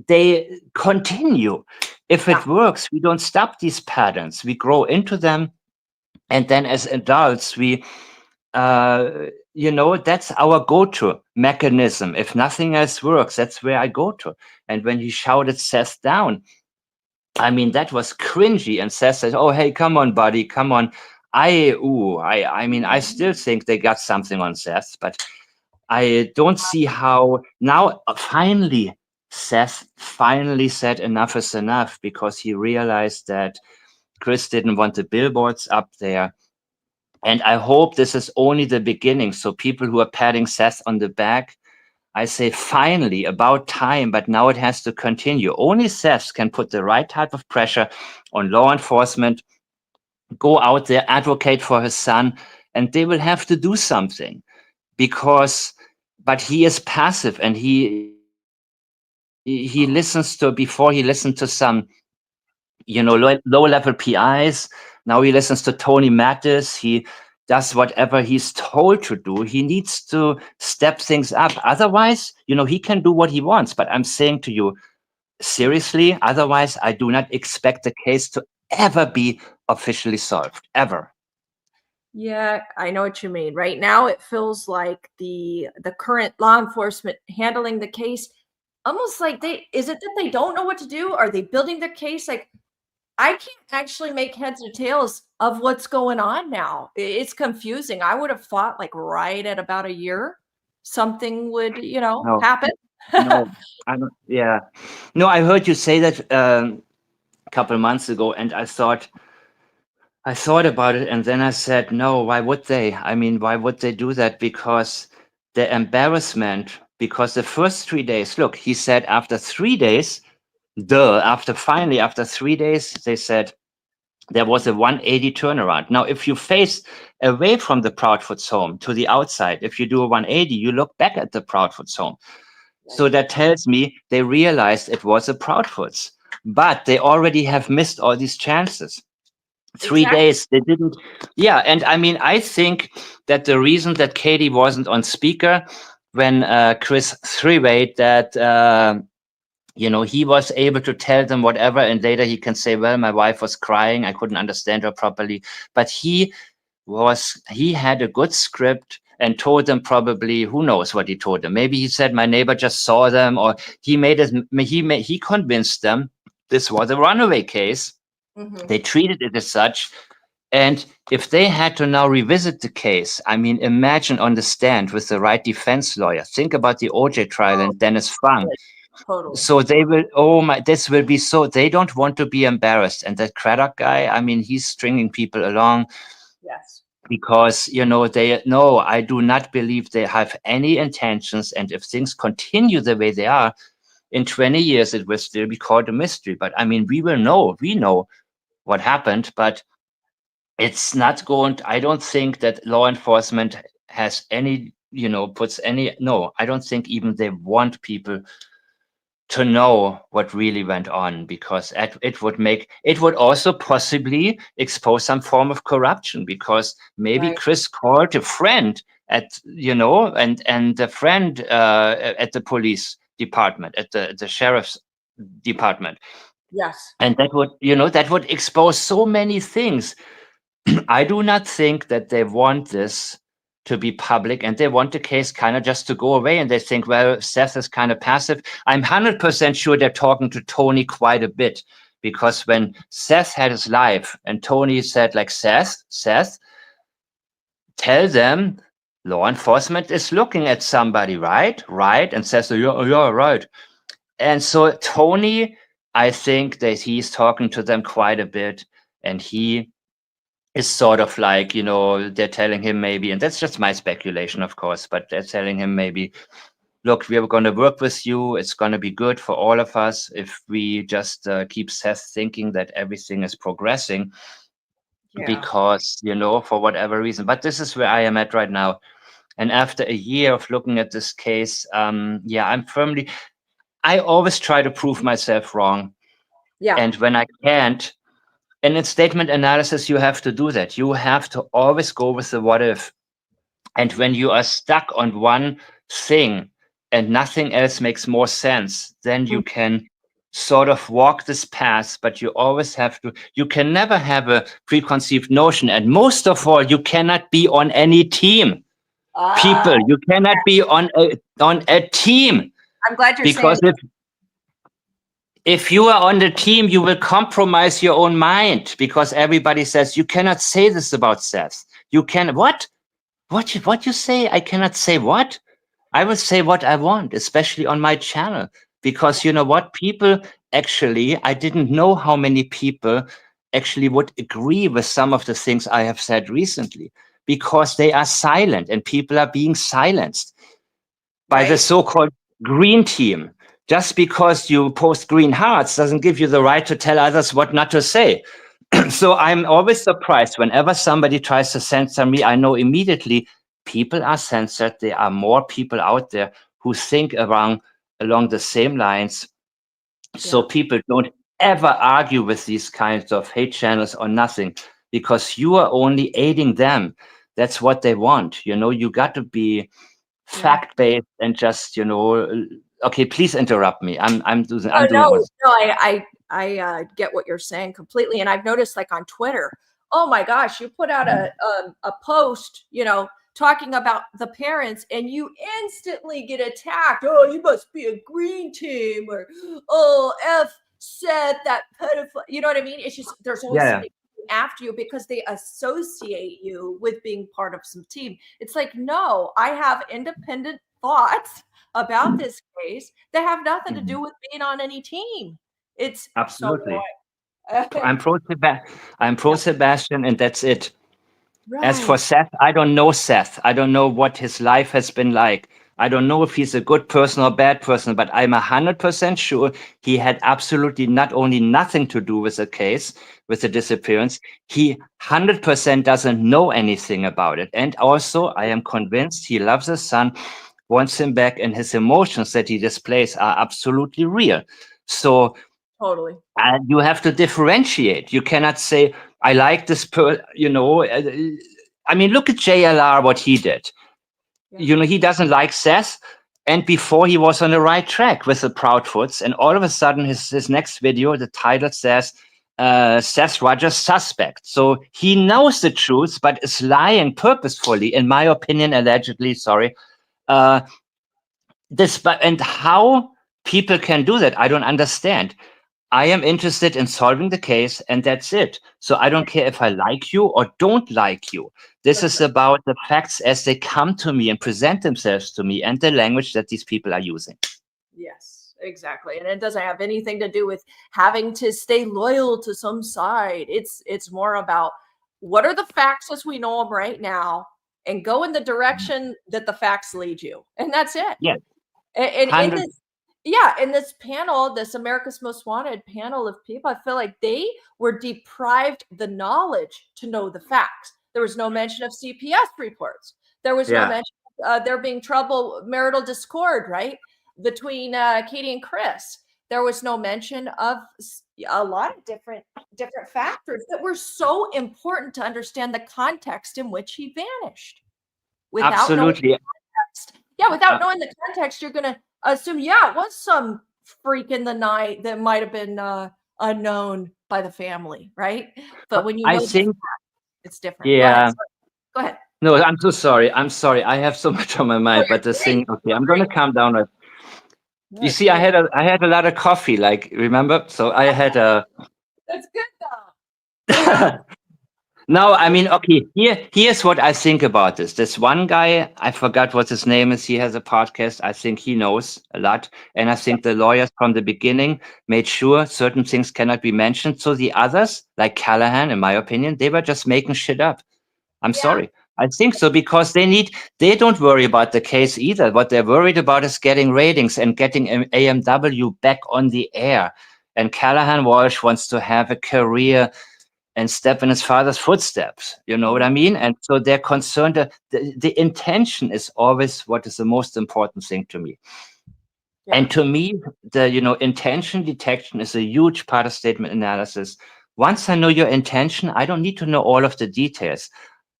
they continue. If it works, we don't stop these patterns. We grow into them. And then as adults, we, that's our go-to mechanism. If nothing else works, that's where I go to. And when he shouted Seth down, I mean, that was cringy. And Seth said, oh, hey, come on, buddy, come on. I mean, I still think they got something on Seth, but I don't see how now finally Seth finally said enough is enough, because he realized that Chris didn't want the billboards up there. And I hope this is only the beginning. So people who are patting Seth on the back, I say, finally, about time, but now it has to continue. Only Seth can put the right type of pressure on law enforcement, go out there, advocate for his son, and they will have to do something, but he is passive, and he listens to, before he listened to some, low-level PIs. Now he listens to Tony Mattis. He does whatever he's told to do. He needs to step things up. Otherwise, he can do what he wants. But I'm saying to you, seriously, otherwise, I do not expect the case to ever be officially solved, ever. Yeah, I know what you mean. Right now, it feels like the current law enforcement handling the case, almost like is it that they don't know what to do? Are they building their case? Like, I can't actually make heads or tails of what's going on now. It's confusing. I would have thought like right at about a year, something would, No. happen. No, I don't. Yeah, no, I heard you say that a couple of months ago, and I thought about it, and then I said, no, why would they? I mean, why would they do that? Because the embarrassment, because the first 3 days, look, he said after 3 days, after 3 days, they said there was a 180 turnaround. Now, if you face away from the Proudfoot's home to the outside, if you do a 180, you look back at the Proudfoot's home. So that tells me they realized it was a Proudfoot's, but they already have missed all these chances. 3 days, they didn't. Yeah, and I mean, I think that the reason that Katie wasn't on speaker when Chris three-wayed that, he was able to tell them whatever, and later he can say, well, my wife was crying, I couldn't understand her properly. But he had a good script and told them, probably, who knows what he told them. Maybe he said, my neighbor just saw them, or he convinced them this was a runaway case. They treated it as such. And if they had to now revisit the case, I mean, imagine on the stand with the right defense lawyer. Think about the OJ trial and Dennis Fung. Totally. So they will, this will be so, they don't want to be embarrassed. And that Craddock guy, I mean, he's stringing people along. Yes. Because, I do not believe they have any intentions. And if things continue the way they are, in 20 years, it will still be called a mystery. But I mean, we know what happened, but it's not I don't think that law enforcement has any, I don't think even they want people to know what really went on, because it would also possibly expose some form of corruption, because maybe Chris called a friend at, and the friend at the police department, at the sheriff's department. Yes. And that would expose so many things. I do not think that they want this to be public, and they want the case kind of just to go away, and they think, well, Seth is kind of passive. I'm 100% sure they're talking to Tony quite a bit, because when Seth had his life and Tony said, like, Seth, tell them law enforcement is looking at somebody, right? And Seth said, yeah, right. And so Tony, I think that he's talking to them quite a bit, and he is sort of like, they're telling him maybe, and that's just my speculation, of course, but they're telling him maybe, look, we're going to work with you. It's going to be good for all of us if we just keep Seth thinking that everything is progressing, because, for whatever reason. But this is where I am at right now. And after a year of looking at this case, I always try to prove myself wrong. Yeah. And when I can't, and in statement analysis, you have to do that. You have to always go with the what if. And when you are stuck on one thing and nothing else makes more sense, then you can sort of walk this path, but you always have to, you can never have a preconceived notion. And most of all, you cannot be on any team. People, you cannot be on a team. I'm glad you're because saying if you are on the team, you will compromise your own mind, because everybody says you cannot say this about Seth. You can what you say? I cannot say what? I will say what I want, especially on my channel, because you know what? People actually, I didn't know how many people actually would agree with some of the things I have said recently, because they are silent and people are being silenced by the so-called green team. Just because you post green hearts doesn't give you the right to tell others what not to say. So I'm always surprised whenever somebody tries to censor me. I know immediately people are censored. There are more people out there who think along the same lines. So people don't ever argue with these kinds of hate channels or nothing, because you are only aiding them. That's what they want. You know, you got to be fact-based and just, you know, okay, please interrupt me. I'm doing I get what you're saying completely. And I've noticed, like, on Twitter, oh my gosh, you put out a post, you know, talking about the parents, and you instantly get attacked. Oh, you must be a green team, or oh, F said that pedophile. You know what I mean? It's just, there's always something after you because they associate you with being part of some team. It's like, no, I have independent thoughts about this case that have nothing to do with being on any team. It's absolutely. So I'm pro Sebastian, and that's it. Right. As for Seth, I don't know Seth. I don't know what his life has been like. I don't know if he's a good person or bad person, but I'm 100% sure he had absolutely not only nothing to do with the case, with the disappearance, he 100% doesn't know anything about it. And also, I am convinced he loves his son, wants him back, and his emotions that he displays are absolutely real. So totally. You have to differentiate. You cannot say, I like this, you know, I mean, look at JLR, what he did. You know, he doesn't like Seth. And before he was on the right track with the Proudfoots. And all of a sudden, his next video, the title says, Seth Rogers suspect. So he knows the truth, but is lying purposefully, in my opinion, allegedly, sorry. And how people can do that, I don't understand. I am interested in solving the case, and that's it. So I don't care if I like you or don't like you. This is about the facts as they come to me and present themselves to me, and the language that these people are using. Yes, exactly. And it doesn't have anything to do with having to stay loyal to some side. It's more about what are the facts as we know them right now, and go in the direction that the facts lead you. And that's it. Yeah. And in this panel, this America's Most Wanted panel of people, I feel like they were deprived the knowledge to know the facts. There was no mention of CPS reports. There was no mention of there being marital discord, right, between Katie and Chris. There was no mention of a lot of different factors that were so important to understand the context in which he vanished. Without knowing the context. Yeah, without knowing the context, you're going to assume, it was some freak in the night that might have been unknown by the family, right? But when you know it's different. Yeah. Go ahead. No, I'm so sorry. I'm sorry. I have so much on my mind, but the thing, okay, I'm going to calm down. You see, I had a lot of coffee, like, remember? So I had a... That's good, though. No, I mean, okay, here's what I think about this. This one guy, I forgot what his name is. He has a podcast. I think he knows a lot. And I think the lawyers from the beginning made sure certain things cannot be mentioned. So the others, like Callahan, in my opinion, they were just making shit up. I'm sorry. I think so, because they don't worry about the case either. What they're worried about is getting ratings and getting AMW back on the air. And Callahan Walsh wants to have a career and step in his father's footsteps. You know what I mean? And so they're concerned that the intention is always what is the most important thing to me. Yeah. And to me, the intention detection is a huge part of statement analysis. Once I know your intention, I don't need to know all of the details,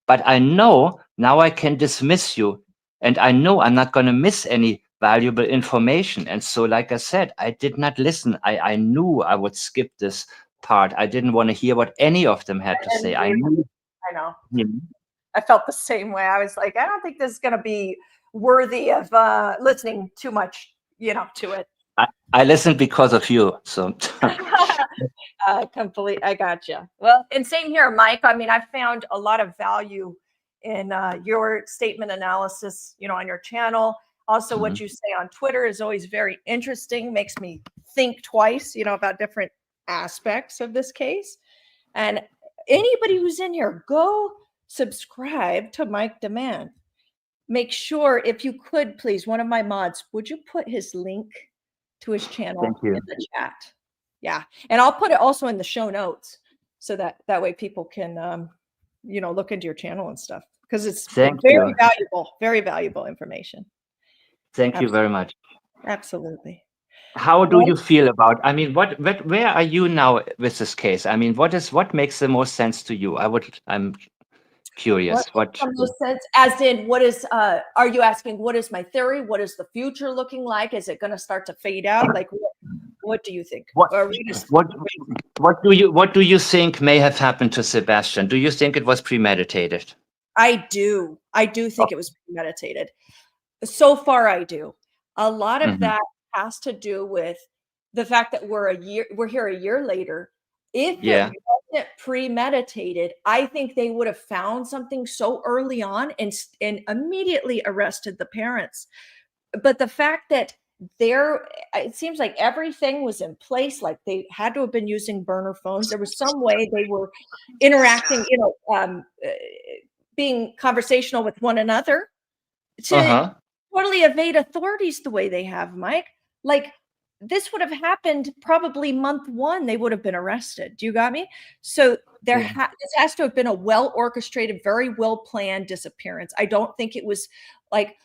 but I know now I can dismiss you, and I know I'm not going to miss any valuable information. And so, like I said, I did not listen. I knew I would skip this part. I didn't want to hear what any of them had to say. I knew. I know. You know, I felt the same way. I was like, I don't think this is going to be worthy of listening too much, to it. I listened because of you. So Complete. I gotcha. Well, and same here, Mike. I mean, I found a lot of value in your statement analysis, on your channel. Also, what you say on Twitter is always very interesting. Makes me think twice, about different aspects of this case. And anybody who's in here, go subscribe to Mike Demand. Make sure, if you could, please, one of my mods, would you put his link to his channel in the chat? Yeah. And I'll put it also in the show notes so that way people can, look into your channel and stuff, because it's very valuable information. Thank you very much. Absolutely. How do you feel about, I mean, where are you now with this case? I mean, what makes the most sense to you? I'm curious. What makes the most sense? As in, what is, are you asking, what is my theory? What is the future looking like? Is it going to start to fade out? Like, what do you think? What do you think may have happened to Sebastian? Do you think it was premeditated? I do think it was premeditated. So far, I do. A lot of that has to do with the fact that we're here a year later. If it wasn't premeditated, I think they would have found something so early on and immediately arrested the parents. But the fact that it seems like everything was in place, like they had to have been using burner phones. There was some way they were interacting, being conversational with one another to totally evade authorities the way they have, Mike. Like, this would have happened probably month 1. They would have been arrested. Do you got me? So this has to have been a well orchestrated, very well planned disappearance. I don't think it was like,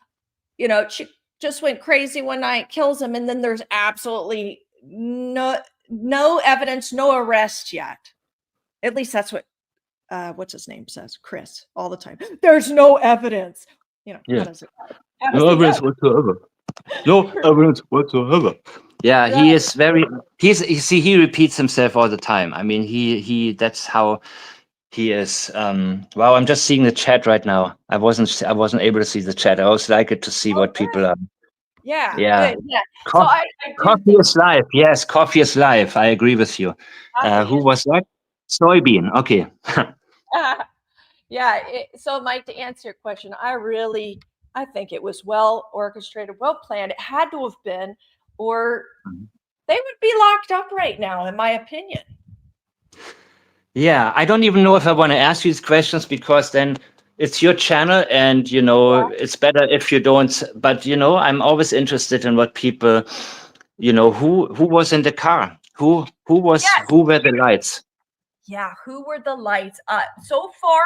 she just went crazy one night, kills him, and then there's absolutely no evidence, no arrest yet. At least that's what what's his name says, Chris, all the time. There's no evidence. No evidence whatsoever. No evidence whatsoever. Yeah, he is very. He repeats himself all the time. I mean, he. That's how he is. Wow, I'm just seeing the chat right now. I wasn't able to see the chat. I always like it to see what people are. Yeah. Yeah. Good, yeah. Coffee is life. Yes, coffee is life. I agree with you. Who was that? Soybean. Okay. So, Mike, to answer your question, I think it was well orchestrated, well planned. It had to have been, or they would be locked up right now, in my opinion. Yeah, I don't even know if I want to ask you these questions, because then it's your channel, and it's better if you don't. But I'm always interested in what people, who was in the car, who were the lights. Yeah, who were the lights? So far,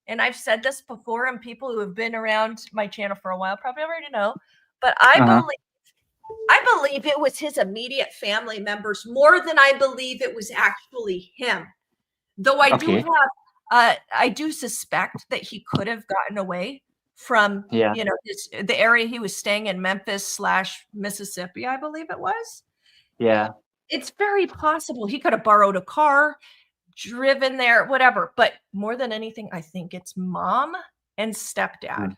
and I've said this before, and people who have been around my channel for a while probably already know, but I believe it was his immediate family members more than I believe it was actually him. Though I do have, I do suspect that he could have gotten away from, the area he was staying in, Memphis/Mississippi, I believe it was. Yeah. It's very possible he could have borrowed a car, driven there, whatever. But more than anything, I think it's mom and stepdad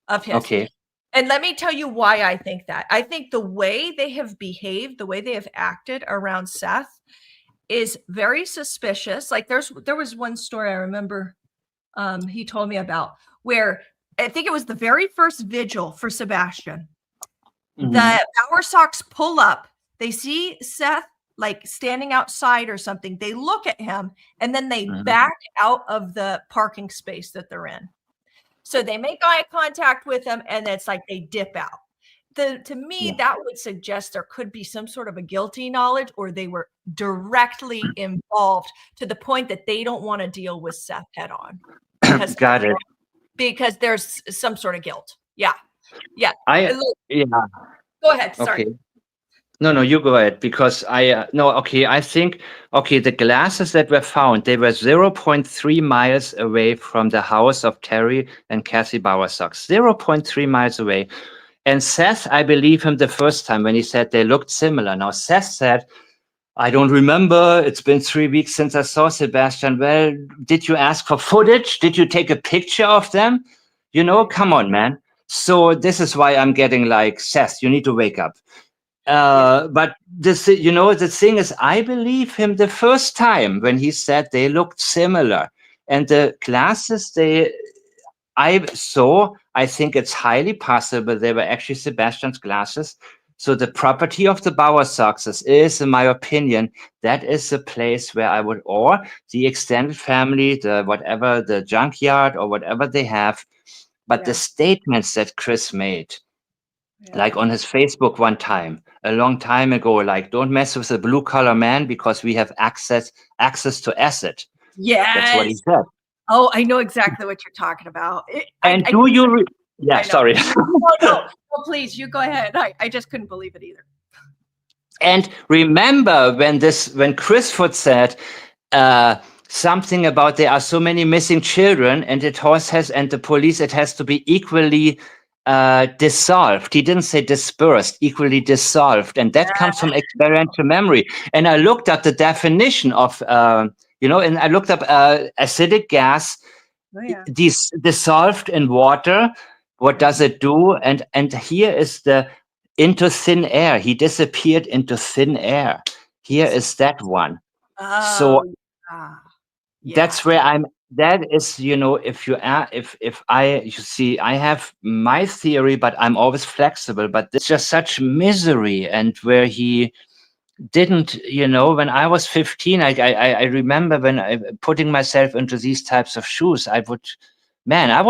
of his. Okay. And let me tell you why I think that. I think the way they have behaved, the way they have acted around Seth is very suspicious. Like there was one story I remember he told me about, where I think it was the very first vigil for Sebastian. The Power Sox pull up. They see Seth like standing outside or something. They look at him and then they back out of the parking space that they're in. So they make eye contact with him, and it's like they dip out. to me, that would suggest there could be some sort of a guilty knowledge, or they were directly involved to the point that they don't want to deal with Seth head on Got it. because there's some sort of guilt. Yeah. Yeah. Go ahead. Sorry. Okay. No, you go ahead, because I think, the glasses that were found, they were 0.3 miles away from the house of Terry and Kathy Bowersox, 0.3 miles away. And Seth, I believe him the first time when he said they looked similar. Now, Seth said, I don't remember. It's been 3 weeks since I saw Sebastian. Well, did you ask for footage? Did you take a picture of them? Come on, man. So this is why I'm getting like, Seth, you need to wake up. But the thing is, I believe him the first time when he said they looked similar. And the glasses I saw, I think it's highly possible they were actually Sebastian's glasses. So the property of the Bowersoxes is, in my opinion, that is the place where I would, or the extended family, the junkyard or whatever they have. But the statements that Chris made, like on his Facebook one time, a long time ago, like, don't mess with the blue collar man because we have access to acid. Yes. That's what he said. Oh, I know exactly what you're talking about. Sorry. No, please, you go ahead. I just couldn't believe it either. And remember when Chris Foot said something about there are so many missing children, and the police, it has to be equally dissolved. He didn't say dispersed, equally dissolved. And that comes from experiential memory. And I looked up the definition of, and I looked up acidic gas dissolved in water. What does it do? And here is into thin air. He disappeared into thin air. Here is that one. That's where that is, I have my theory, but I'm always flexible, but it's just such misery. And where he didn't, when I was 15, I remember when putting myself into these types of shoes, I would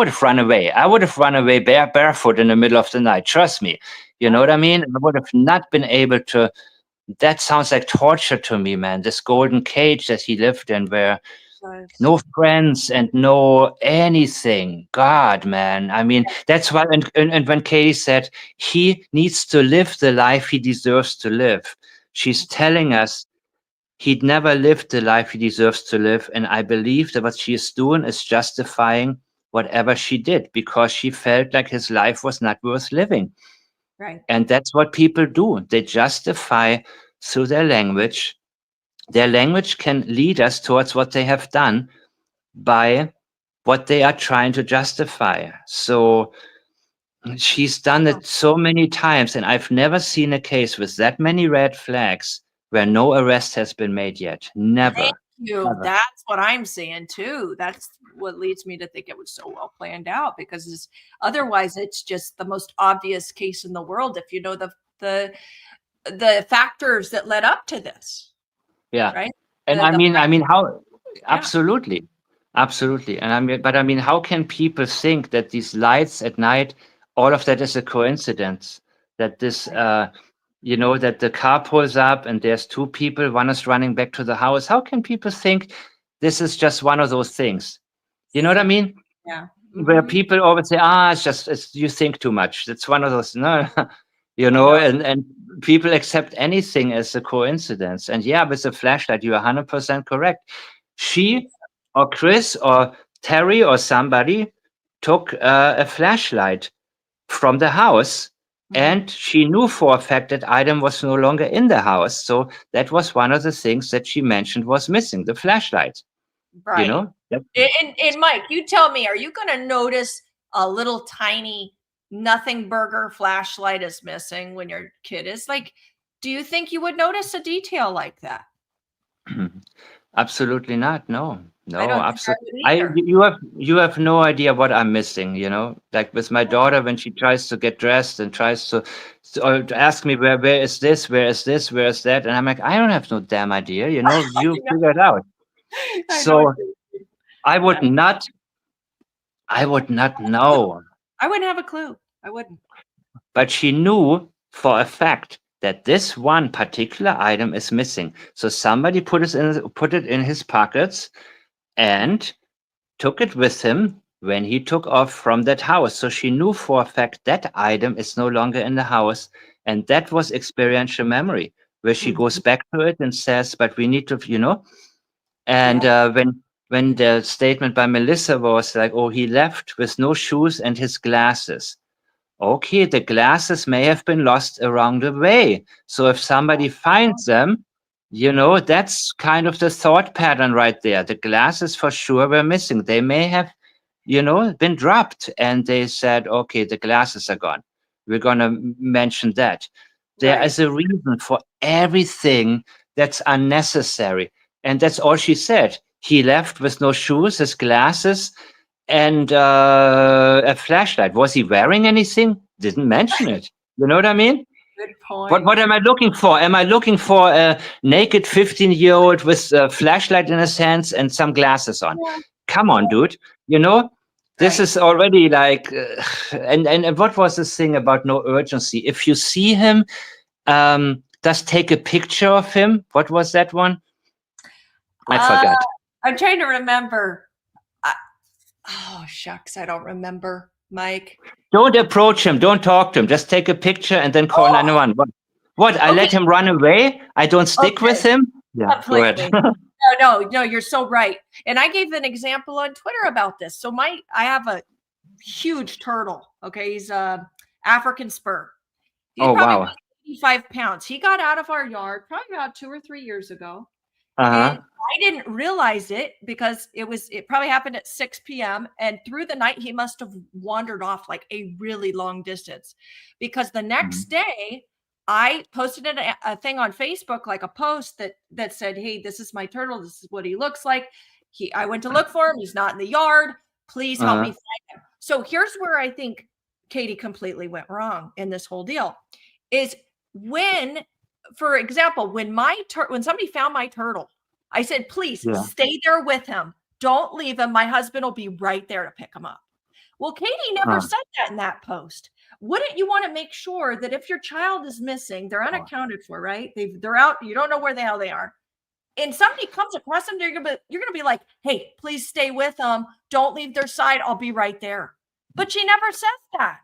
have run away. I would have run away barefoot in the middle of the night. Trust me. You know what I mean? I would have not been able to. That sounds like torture to me, man. This golden cage that he lived in, where no friends and no anything. God, man. I mean, that's why. And when Katie said he needs to live the life he deserves to live, she's telling us he'd never lived the life he deserves to live. And I believe that what she is doing is justifying whatever she did, because she felt like his life was not worth living. Right. And that's what people do. They justify through their language. Their language can lead us towards what they have done by what they are trying to justify. So she's done it so many times, and I've never seen a case with that many red flags where no arrest has been made yet. Never. Thank you. Never. That's what I'm saying too. That's what leads me to think it was so well planned out, because otherwise it's just the most obvious case in the world if you know the factors that led up to this. Yeah. Right. And how? Absolutely. Absolutely. And how can people think that these lights at night, all of that is a coincidence? That this, that the car pulls up and there's two people, one is running back to the house. How can people think this is just one of those things? You know what I mean? Yeah. Where people always say, it's you think too much. It's one of those, no, and people accept anything as a coincidence. And with a flashlight, you're 100% correct. She or Chris or Terry or somebody took a flashlight from the house, and she knew for a fact that item was no longer in the house. So that was one of the things that she mentioned was missing, the flashlight. Right. Yep. And Mike, you tell me, are you going to notice a little tiny nothing burger flashlight is missing when your kid is like, do you think you would notice a detail like that? Absolutely not. No, absolutely. I you have no idea what I'm missing, like with my daughter, when she tries to get dressed and tries to ask me where is this, where is this, where is that? And I'm like, I don't have no damn idea, you figure it out. So I would not know. I wouldn't have a clue. I wouldn't. but she knew for a fact that this one particular item is missing. So somebody put it in his pockets and took it with him when he took off from that house. So she knew for a fact that item is no longer in the house. And that was experiential memory, where she goes back to it and says, but we need to, and when the statement by Melissa was like, oh, he left with no shoes and his glasses. Okay, the glasses may have been lost along the way. So if somebody finds them, that's kind of the thought pattern right there. The glasses for sure were missing. They may have, been dropped, and they said, okay, the glasses are gone. We're going to mention that. There is a reason for everything that's unnecessary. And that's all she said. He left with no shoes, his glasses, and a flashlight. Was he wearing anything? Didn't mention it. You know what I mean? Good point. What am I looking for? Am I looking for a naked 15-year-old with a flashlight in his hands and some glasses on? Yeah. Come on, dude. This is already like, and what was this thing about no urgency? If you see him, just take a picture of him. What was that one? I forgot. I'm trying to remember. Oh, shucks. I don't remember, Mike. Don't approach him. Don't talk to him. Just take a picture and then call 911. What? I let him run away? I don't stick with him? Yeah, go ahead. No, you're so right. And I gave an example on Twitter about this. So I have a huge turtle. Okay. He's a African spur. He's probably 85 pounds. He got out of our yard probably about 2 or 3 years ago. And I didn't realize it because it probably happened at 6 p.m. And through the night, he must have wandered off like a really long distance, because the next day I posted a thing on Facebook, like a post that said, hey, this is my turtle. This is what he looks like. I went to look for him. He's not in the yard. Please help me find him. So here's where I think Katie completely went wrong in this whole deal is when, for example, when somebody found my turtle, I said, please stay there with him. Don't leave him. My husband will be right there to pick him up. Well, Katie never said that in that post. Wouldn't you want to make sure that if your child is missing, they're unaccounted for, right? They're out. You don't know where the hell they are. And somebody comes across them, you're gonna be like, hey, please stay with them. Don't leave their side. I'll be right there. But she never says that.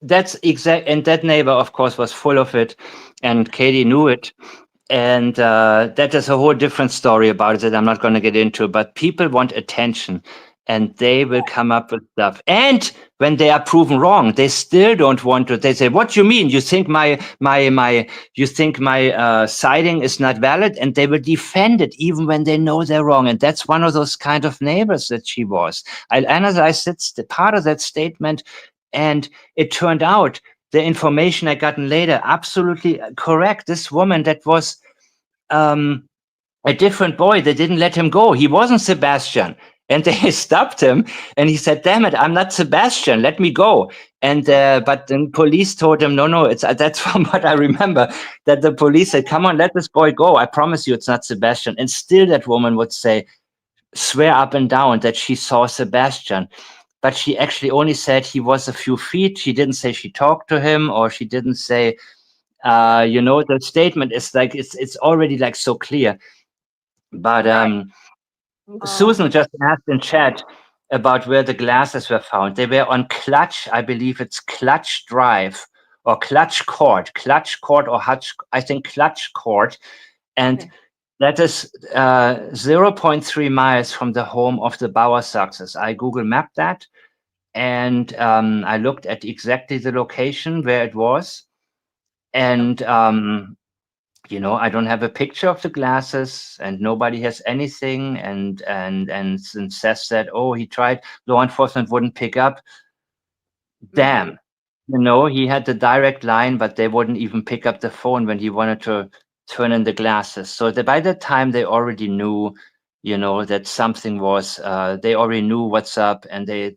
That's exact. And that neighbor, of course, was full of it. And Katie knew it. And that is a whole different story about it that I'm not going to get into. But people want attention, and they will come up with stuff. And when they are proven wrong, they still don't want to. They say, "What do you mean? You think my sighting is not valid?" And they will defend it even when they know they're wrong. And that's one of those kind of neighbors that she was. I analyzed part of that statement, and it turned out, the information I gotten later, absolutely correct. This woman that was a different boy, they didn't let him go. He wasn't Sebastian. And they stopped him, and he said, damn it, I'm not Sebastian, let me go. And but then police told him, no, that's from what I remember, that the police said, come on, let this boy go. I promise you it's not Sebastian. And still that woman would swear up and down that she saw Sebastian. But she actually only said he was a few feet. She didn't say she talked to him, or she didn't say, the statement is like, it's already like so clear. But Susan just asked in chat about where the glasses were found. They were on Clutch, I believe it's Clutch Drive or Clutch Court or Hutch, I think Clutch Court. And that is 0.3 miles from the home of the Bauer Success. I Google mapped that, and I looked at exactly the location where it was. And, I don't have a picture of the glasses, and nobody has anything. And Seth said, oh, he tried, law enforcement wouldn't pick up. Damn. He had the direct line, but they wouldn't even pick up the phone when he wanted to turn in the glasses. So by that time, they already knew, that something was, they already knew what's up, and they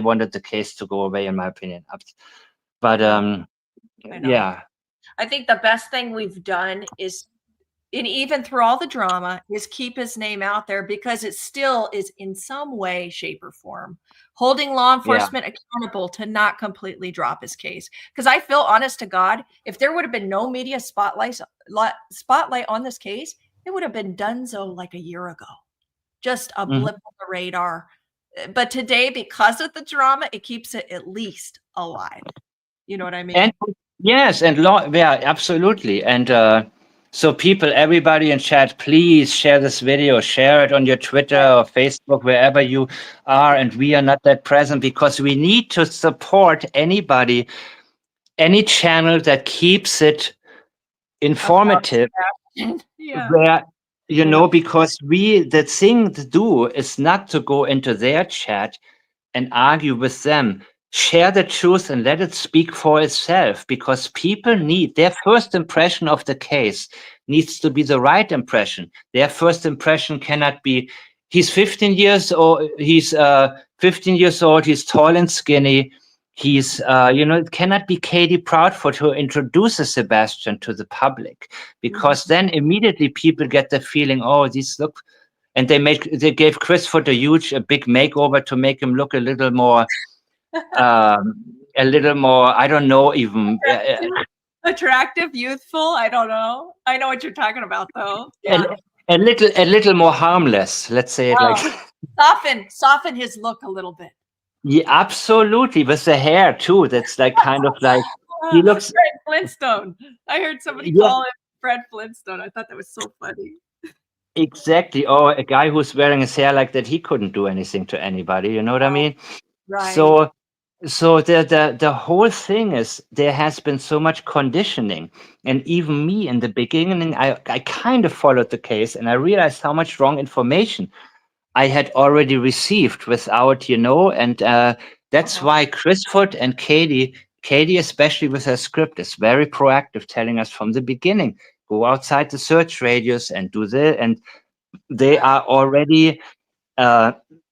wanted the case to go away, in my opinion. But, yeah. I think the best thing we've done is and even through all the drama, is keep his name out there because it still is in some way, shape, or form holding law enforcement accountable to not completely drop his case. Because I feel, honest to God, if there would have been no media spotlight on this case, it would have been donezo like a year ago. Just a blip on the radar. But today, because of the drama, it keeps it at least alive. You know what I mean? And yes, and yeah, absolutely. And so people, everybody in chat, please share this video, share it on your Twitter or Facebook, wherever you are. And we are not that present because we need to support anybody, any channel that keeps it informative. Yeah. Where, you know, because the thing to do is not to go into their chat and argue with them. Share the truth and let it speak for itself, because people need their first impression of the case needs to be the right impression. Their first impression cannot be, he's 15 years old, he's 15 years old, he's tall and skinny. He's, you know, it cannot be Katie Proudfoot who introduces Sebastian to the public, because then immediately people get the feeling, oh, these look, and they gave Chris Foot a big makeover to make him look a little more, I don't know, even attractive, youthful. I don't know. I know what you're talking about, though. Yeah. a little more harmless. Let's say it like soften his look a little bit. Yeah, absolutely, with the hair too. That's like kind of like he looks. Fred Flintstone. I heard somebody call him Fred Flintstone. I thought that was so funny. Exactly. Or a guy who's wearing his hair like that, he couldn't do anything to anybody. You know what I mean? Right. So the whole thing is there has been so much conditioning, and even me in the beginning, I kind of followed the case, and I realized how much wrong information I had already received without, you know, and that's why Chris Foot and Katie, especially with her script, is very proactive, telling us from the beginning, go outside the search radius and do this, and they are already,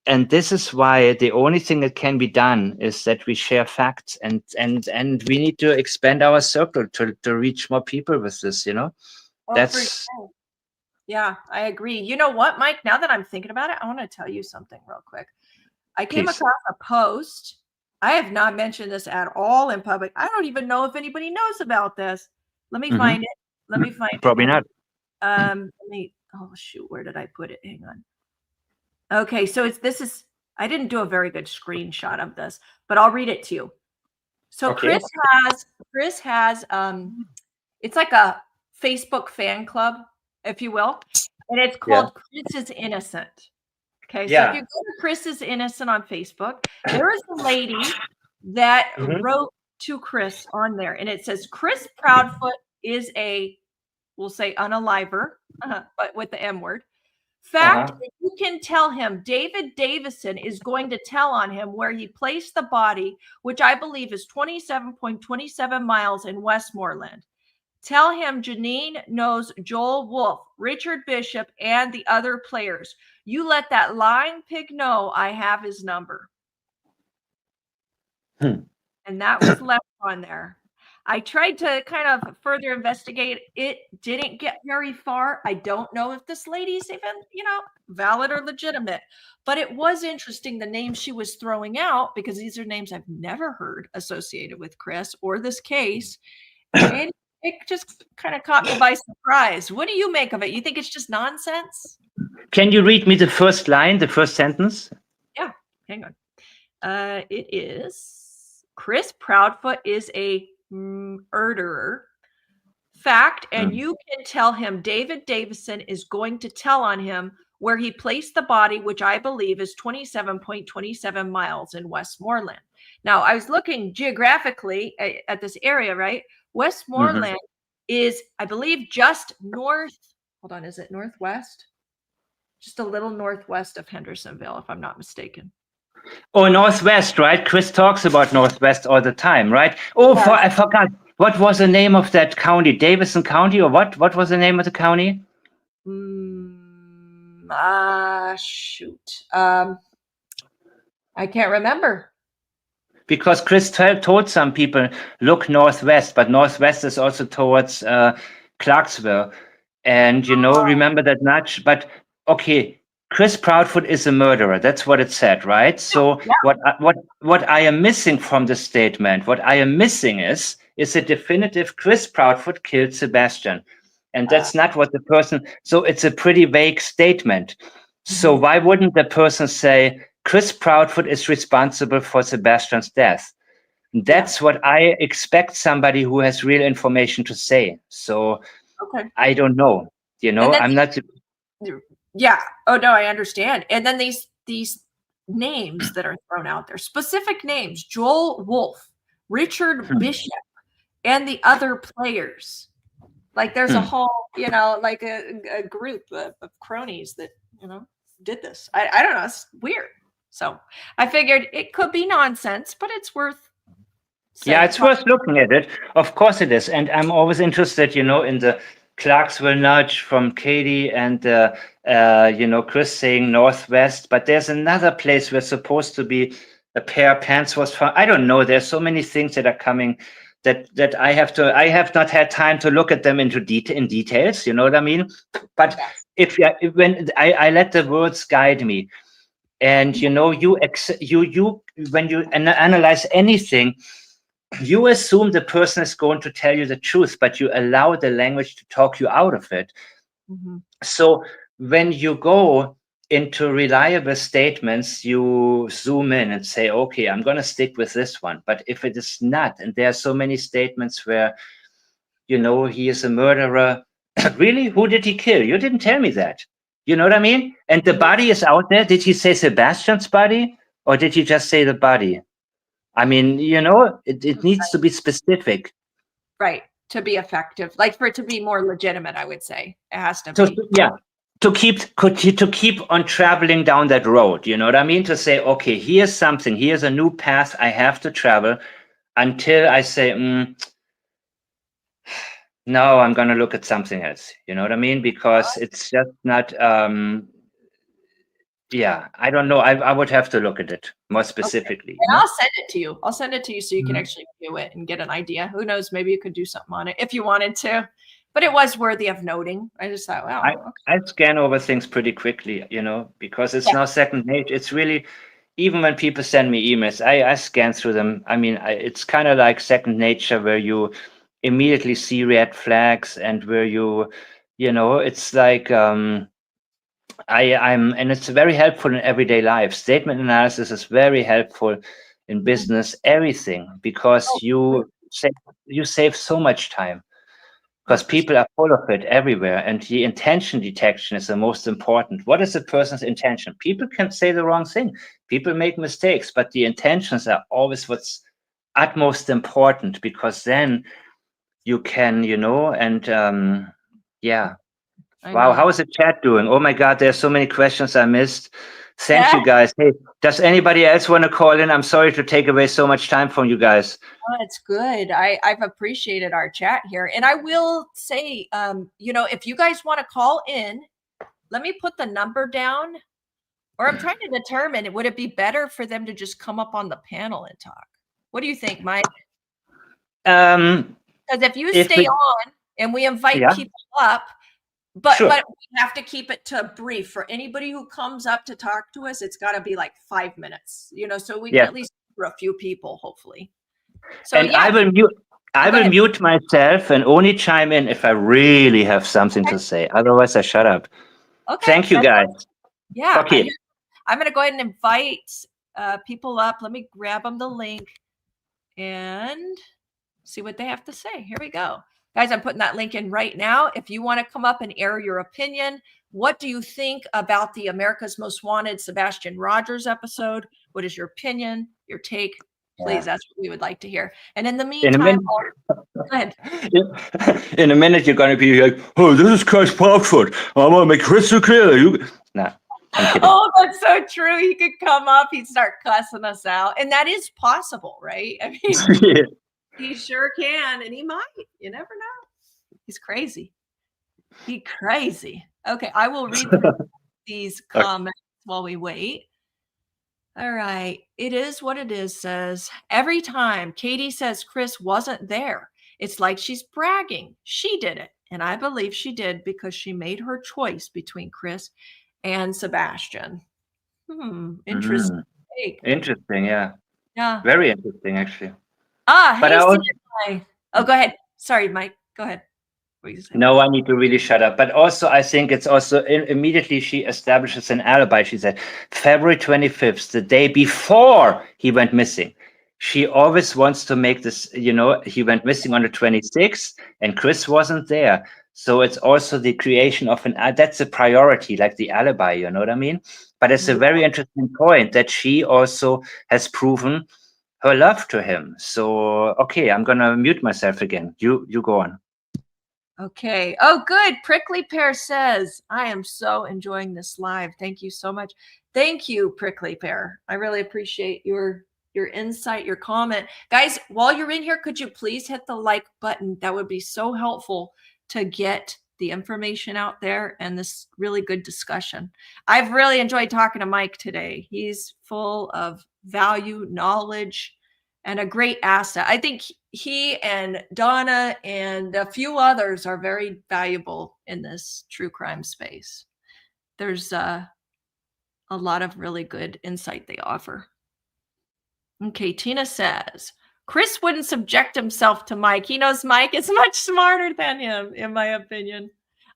and this is why the only thing that can be done is that we share facts, and we need to expand our circle to reach more people with this, you know. That's yeah, I agree. You know what, Mike? Now that I'm thinking about it, I want to tell you something real quick. I came across a post. I have not mentioned this at all in public. I don't even know if anybody knows about this. Let me find it. Let me find it. Probably not. Oh shoot, where did I put it? Hang on. Okay, so I didn't do a very good screenshot of this, but I'll read it to you. So Chris has it's like a Facebook fan club, if you will, and it's called Chris is Innocent. Okay, so if you go to Chris is Innocent on Facebook, there is a lady that wrote to Chris on there, and it says Chris Proudfoot is we'll say unaliver, but with the M word. Fact, you can tell him David Davison is going to tell on him where he placed the body, which I believe is 27.27 miles in Westmoreland. Tell him Janine knows Joel Wolf, Richard Bishop, and the other players. You let that lying pig know I have his number. And that was left on there. I tried to kind of further investigate. It didn't get very far. I don't know if this lady's even, you know, valid or legitimate, but it was interesting the names she was throwing out, because these are names I've never heard associated with Chris or this case. And it just kind of caught me by surprise. What do you make of it? You think it's just nonsense? Can you read me the first line, the first sentence? Yeah, hang on. It is Chris Proudfoot is a murderer. Fact, and you can tell him David Davison is going to tell on him where he placed the body, which I believe is 27.27 miles in Westmoreland. Now, I was looking geographically at this area, right? Westmoreland is, I believe, just north. Hold on, is it northwest? Just a little northwest of Hendersonville, if I'm not mistaken. Oh, Northwest, right? Chris talks about Northwest all the time, right? Oh, I forgot. What was the name of that county? Davison County, or what? What was the name of the county? Shoot. I can't remember. Because Chris told some people, look northwest, but northwest is also towards Clarksville. And, remember that nudge. But okay, Chris Proudfoot is a murderer. That's what it said, right? So what I am missing from the statement, what I am missing is a definitive Chris Proudfoot killed Sebastian. And that's not what the person, so it's a pretty vague statement. So why wouldn't the person say Chris Proudfoot is responsible for Sebastian's death? That's what I expect somebody who has real information to say. So I don't know. I'm not. Yeah. Oh no, I understand. And then these names that are thrown out there, specific names: Joel Wolf, Richard Bishop, and the other players. Like there's a whole, like a group of cronies that did this. I don't know. It's weird. So I figured it could be nonsense, but it's worth. Yeah, it's worth looking at it. Of course it is. And I'm always interested, in the Clarksville nudge from Katie and, Chris saying Northwest. But there's another place where supposed to be a pair of pants was found. I don't know. There's so many things that are coming that I have not had time to look at them in details. You know what I mean? But when I let the words guide me, and when you analyze anything, you assume the person is going to tell you the truth, but you allow the language to talk you out of it. So when you go into reliable statements, you zoom in and say, okay, I'm going to stick with this one. But if it is not, and there are so many statements where, he is a murderer. Really? Who did he kill? You didn't tell me that. You know what I mean? And the body is out there. Did he say Sebastian's body, or did he just say the body? I mean, it needs to be specific. Right. To be effective. Like for it to be more legitimate, I would say. It has to be. Yeah. To keep on traveling down that road, you know what I mean? To say, okay, here's something, here's a new path I have to travel until I say, no, I'm going to look at something else. You know what I mean? Because it's just not, I don't know. I would have to look at it more specifically. And I'll send it to you. I'll send it to you so you can actually view it and get an idea. Who knows? Maybe you could do something on it if you wanted to. But it was worthy of noting. I just thought, wow. I scan over things pretty quickly, because it's now second nature. It's really, even when people send me emails, I scan through them. I mean, it's kind of like second nature where you immediately see red flags and where it's like, and it's very helpful in everyday life. Statement analysis is very helpful in business, everything, because you save so much time. Because people are full of it everywhere, and the intention detection is the most important. What is a person's intention? People can say the wrong thing. People make mistakes, but the intentions are always what's utmost important, because then you can, Wow, how is the chat doing? Oh my God, there's so many questions I missed. Thank you guys. Hey, does anybody else want to call in? I'm sorry to take away so much time from you guys. Oh, it's good. I've appreciated our chat here. And I will say, if you guys want to call in, let me put the number down. Or I'm trying to determine, would it be better for them to just come up on the panel and talk? What do you think, Mike? Because if you stay on and we invite people up, but we have to keep it to brief. For anybody who comes up to talk to us, it's got to be like 5 minutes, so we can at least for a few people, hopefully. So and I will mute myself and only chime in if I really have something to say. Otherwise, I shut up. Okay. Thank you, guys. Yeah. Okay. I'm going to go ahead and invite people up. Let me grab them the link and see what they have to say. Here we go. Guys, I'm putting that link in right now. If you want to come up and air your opinion, what do you think about the America's Most Wanted Sebastian Rogers episode? What is your opinion, your take? Please, that's what we would like to hear. And in the meantime, go ahead. In a minute, you're going to be like, oh, this is Chris Proudfoot. I'm going to make crystal clear. Nah, I'm kidding. Oh, that's so true. He could come up, he'd start cussing us out. And that is possible, right? I mean, he sure can, and he might. You never know. He's crazy. Crazy. Okay, I will read through these comments while we wait. All right. It is what it is says, every time Katie says Chris wasn't there, it's like she's bragging. She did it. And I believe she did because she made her choice between Chris and Sebastian. Interesting. Interesting, yeah. Yeah. Very interesting, actually. Hey, I also, CNY. Oh, go ahead. Sorry, Mike. Go ahead. What were you saying? no, I need to really shut up. But also, I think it's also immediately she establishes an alibi. She said February 25th, the day before he went missing. She always wants to make this, he went missing on the 26th and Chris wasn't there. So it's also the creation of that's a priority, like the alibi, you know what I mean? But it's a very interesting point that she also has proven her love to him. So, okay, I'm going to mute myself again. You go on. Okay. Oh, good. Prickly Pear says, I am so enjoying this live. Thank you so much. Thank you, Prickly Pear. I really appreciate your insight, your comment. Guys, while you're in here, could you please hit the like button? That would be so helpful to get the information out there and this really good discussion. I've really enjoyed talking to Mike today. He's full of value, knowledge, and a great asset. I think he and Donna and a few others are very valuable in this true crime space. There's a lot of really good insight they offer. Okay, Tina says, Chris wouldn't subject himself to Mike. He knows Mike is much smarter than him, in my opinion.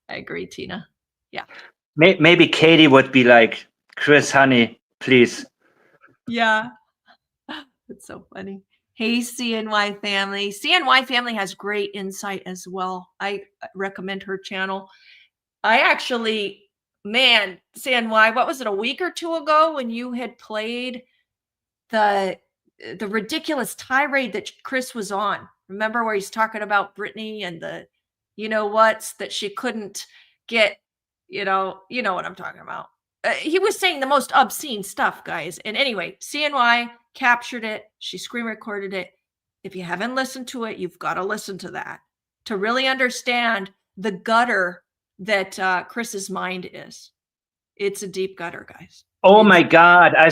I agree, Tina. Yeah. Maybe Katie would be like, Chris, honey, please. Yeah. It's so funny. Hey, CNY family. CNY family has great insight as well. I recommend her channel. I actually, man, CNY, what was it, a week or two ago when you had played the ridiculous tirade that Chris was on? Remember where he's talking about Brittany and the what's that she couldn't get, you know what I'm talking about. He was saying the most obscene stuff, guys. And anyway, CNY captured it. She screen recorded it. If you haven't listened to it, you've got to listen to that to really understand the gutter that Chris's mind is. It's a deep gutter, guys. Oh my God. I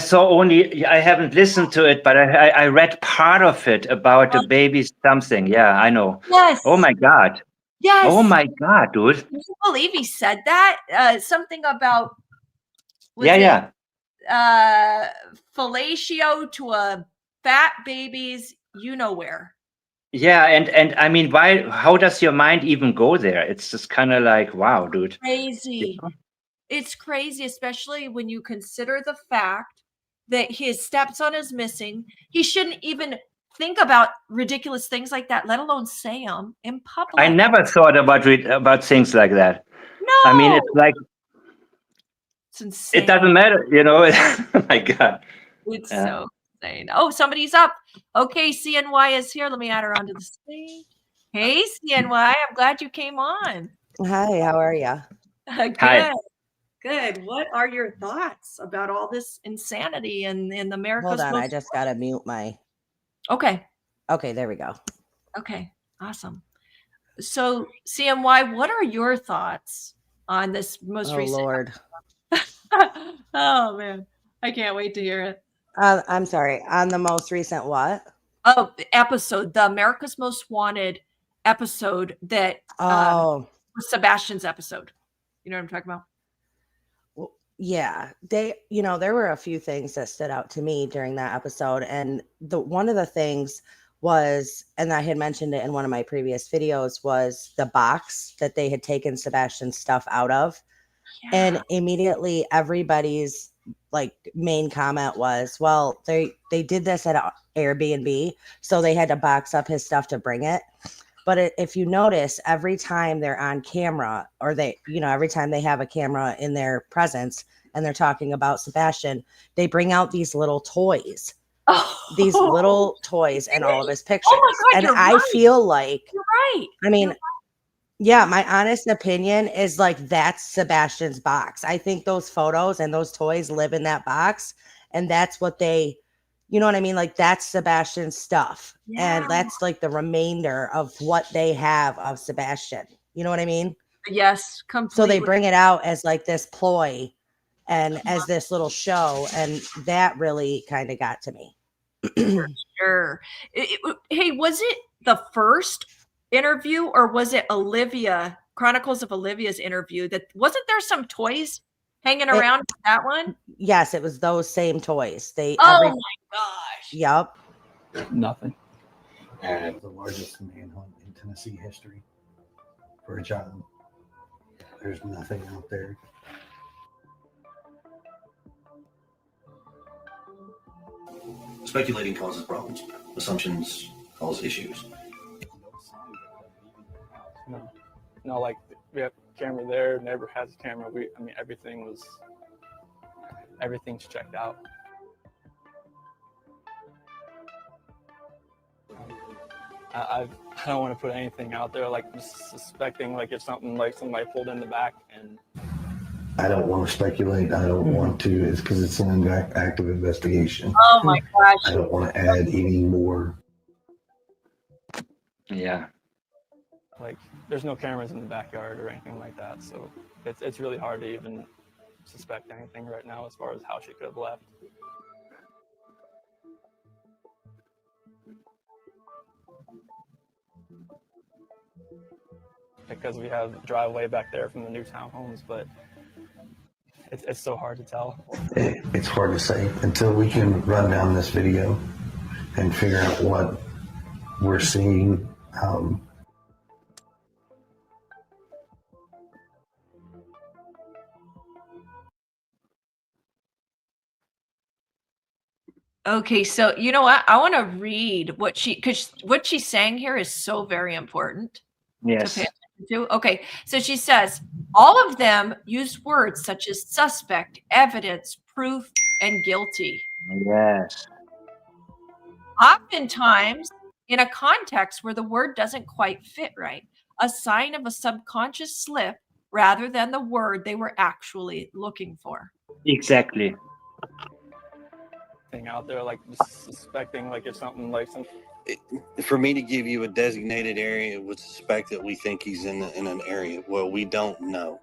haven't listened to it, but I read part of it about the baby something. Yeah, I know. Yes. Oh my God. Yes. Oh my God, dude. Can you believe he said that? Something about fellatio to a fat baby's where. Yeah, and I mean, how does your mind even go there? It's just kind of like, wow, dude. Crazy. It's crazy, especially when you consider the fact that his stepson is missing. He shouldn't even think about ridiculous things like that, let alone say them in public. I never thought about things like that. No. I mean, it's like, it's insane. It doesn't matter, Oh my God. It's so insane. Oh, somebody's up. Okay, CNY is here. Let me add her onto the stage. Hey, CNY, I'm glad you came on. Hi, how are you? Good. Hi. Good. What are your thoughts about all this insanity in the America's Hold on, most... I just gotta mute my... Okay. Okay, there we go. Okay, awesome. So, CMY, what are your thoughts on this most recent... Oh, Lord. Oh, man. I can't wait to hear it. I'm sorry. On the most recent what? Oh, episode, the America's Most Wanted episode that was Sebastian's episode. You know what I'm talking about? Well, yeah. There were a few things that stood out to me during that episode. And one of the things was, and I had mentioned it in one of my previous videos, was the box that they had taken Sebastian's stuff out of. Yeah. And immediately everybody's main comment was, well, they did this at an Airbnb, so they had to box up his stuff to bring it. But if you notice, every time they're on camera, or every time they have a camera in their presence and they're talking about Sebastian, they bring out these little toys. These little toys in all of his pictures. Oh my God, and I feel like you're right. I mean, yeah, my honest opinion is that's Sebastian's box. I think those photos and those toys live in that box, and that's what they, you know what I mean? That's Sebastian's stuff. Yeah. And that's the remainder of what they have of Sebastian. You know what I mean? Yes, completely. So they bring it out as this ploy and as this little show, and that really kind of got to me. Sure. Hey, was it the first interview, or was it Olivia Chronicles of Olivia's interview that wasn't there some toys hanging It- around with that one? Yes, it was those same toys. Oh my gosh. Yep. Nothing. And The largest manhunt in Tennessee history for a child. There's nothing out there. Speculating causes problems. Assumptions cause issues. No, like we have a camera there. Neighbor has a camera. Everything's checked out. I don't want to put anything out there, like just suspecting like it's something like somebody pulled in the back. And I don't want to speculate. I don't want to. It's because it's an active investigation. Oh my gosh. I don't want to add any more. Yeah. like there's no cameras in the backyard or anything like that, so it's really hard to even suspect anything right now as far as how she could have left. Because we have a driveway back there from the new townhomes, but it's so hard to tell. It's hard to say until we can run down this video and figure out what we're seeing. Okay, so you know what? I want to read what because what she's saying here is so very important. Yes. To pay attention to. Okay, so she says all of them use words such as suspect, evidence, proof, and guilty. Yes. Oftentimes, in a context where the word doesn't quite fit right, a sign of a subconscious slip rather than the word they were actually looking for. Exactly. Thing out there, like just suspecting like it's something like some. For me to give you a designated area would suspect that we think he's in an area. Well, we don't know.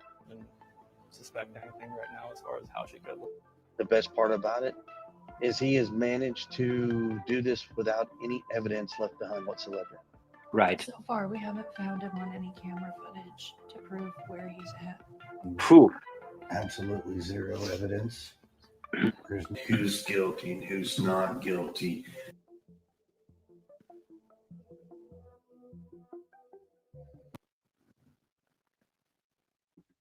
Suspect anything right now as far as how she could. The best part about it is he has managed to do this without any evidence left behind whatsoever. Right. So far, we haven't found him on any camera footage to prove where he's at. Proof. Absolutely zero evidence. There's Who's guilty and who's not guilty.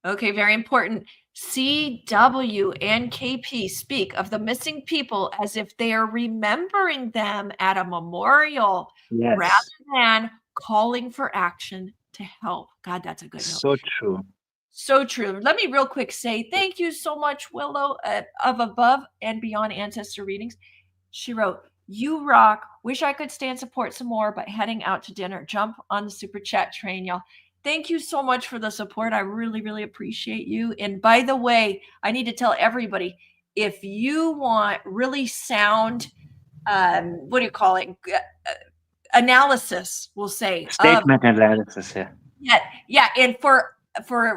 Okay, very important. CW and KP speak of the missing people as if they are remembering them at a memorial Yes. rather than calling for action to help. God, that's a good note. So true. So true. Let me real quick say thank you so much, Willow, of Above and Beyond Ancestor Readings. She wrote, "You rock. Wish I could stay and support some more, but heading out to dinner. Jump on the super chat train, y'all." Thank you so much for the support. I really, really appreciate you. And by the way, I need to tell everybody, if you want really sound, what do you call it? Analysis, we'll say. Statement analysis, yeah. Yeah. And for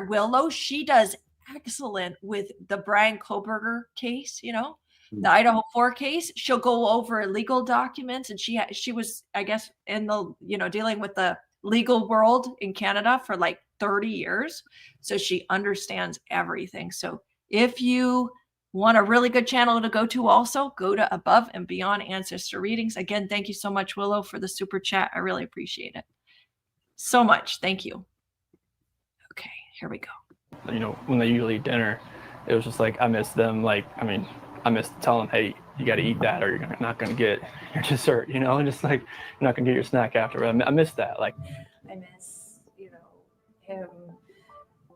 Willow, she does excellent with the Brian Koberger case, the Idaho 4 case. She'll go over legal documents, and she was, I guess, in the, dealing with the legal world in Canada for like 30 years. So she understands everything. So if you want a really good channel to go to, also go to Above and Beyond Ancestor Readings. Again, thank you so much, Willow, for the super chat. I really appreciate it so much. Thank you. Okay, here we go. When they usually eat dinner, it was just like I miss them. I miss telling them, hey, you got to eat that, or you're not going to get your dessert. And just like you're not going to get your snack after. I miss that. Like I miss, him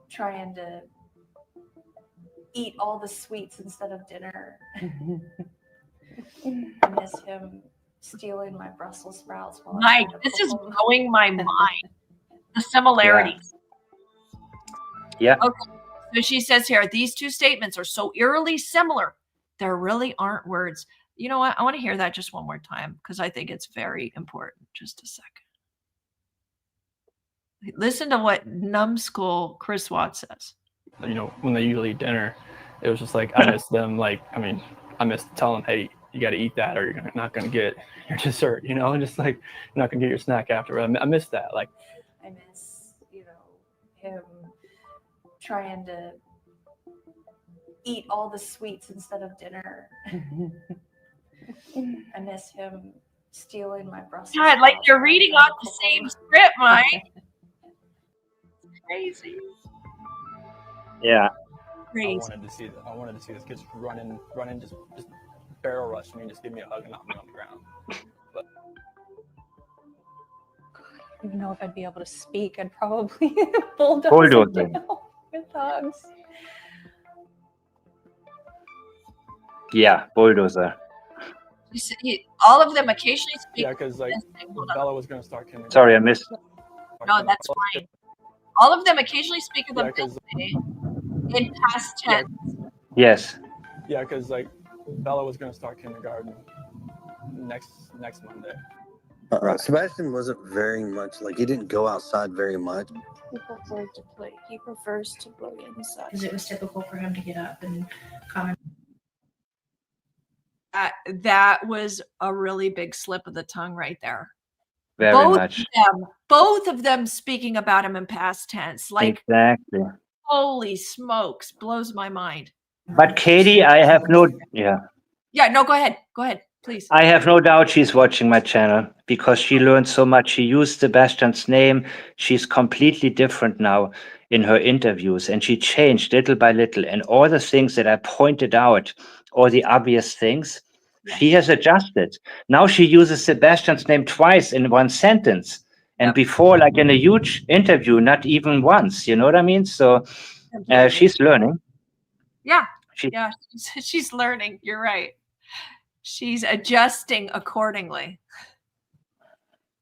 trying to eat all the sweets instead of dinner. I miss him stealing my Brussels sprouts. Mike, this is blowing my mind. The similarities. Yeah. Okay. So she says here, these two statements are so eerily similar. There really aren't words. You know what? I want to hear that just one more time because I think it's very important. Just a second. Listen to what numbskull Chris Watts says. When they usually eat dinner, it was just like I miss them. I miss telling them, hey, you got to eat that, or you're not going to get your dessert. And just like you're not going to get your snack after. I miss that. Like I miss, him trying to eat all the sweets instead of dinner. I miss him stealing my Brussels God, like sprouts you're from my reading off the vegetable. same script, Mike. Crazy. Yeah. Crazy. I wanted to see this kid just run in, just barrel rush me and just give me a hug and knock me on the ground. But I don't even know if I'd be able to speak. I'd probably bulldoze Bulldoze him him. down with hugs. Yeah, bulldozer. All of them occasionally speak. yeah, because like Hold on. Bella was gonna start kindergarten. Sorry, I missed. No, that's fine. All of them occasionally speak of Yeah, them because in past tense. Yes. yeah, because like Bella was gonna start kindergarten next Monday. Sebastian wasn't very much like he didn't go outside very much. He preferred to play. He prefers to play inside. Because it was typical for him to get up and come. That was a really big slip of the tongue right there. Very much. Both of them speaking about him in past tense. Like, Exactly. holy smokes, blows my mind. But Katie, I have no. Yeah. Yeah, no, go ahead. Go ahead, please. I have no doubt she's watching my channel because she learned so much. She used Sebastian's name. She's completely different now in her interviews, and she changed little by little. And all the things that I pointed out, all the obvious things, she has adjusted. Now she uses Sebastian's name twice in one sentence. And before, like in a huge interview, not even once. You know what I mean? So she's learning. Yeah. She's learning. You're right. She's adjusting accordingly.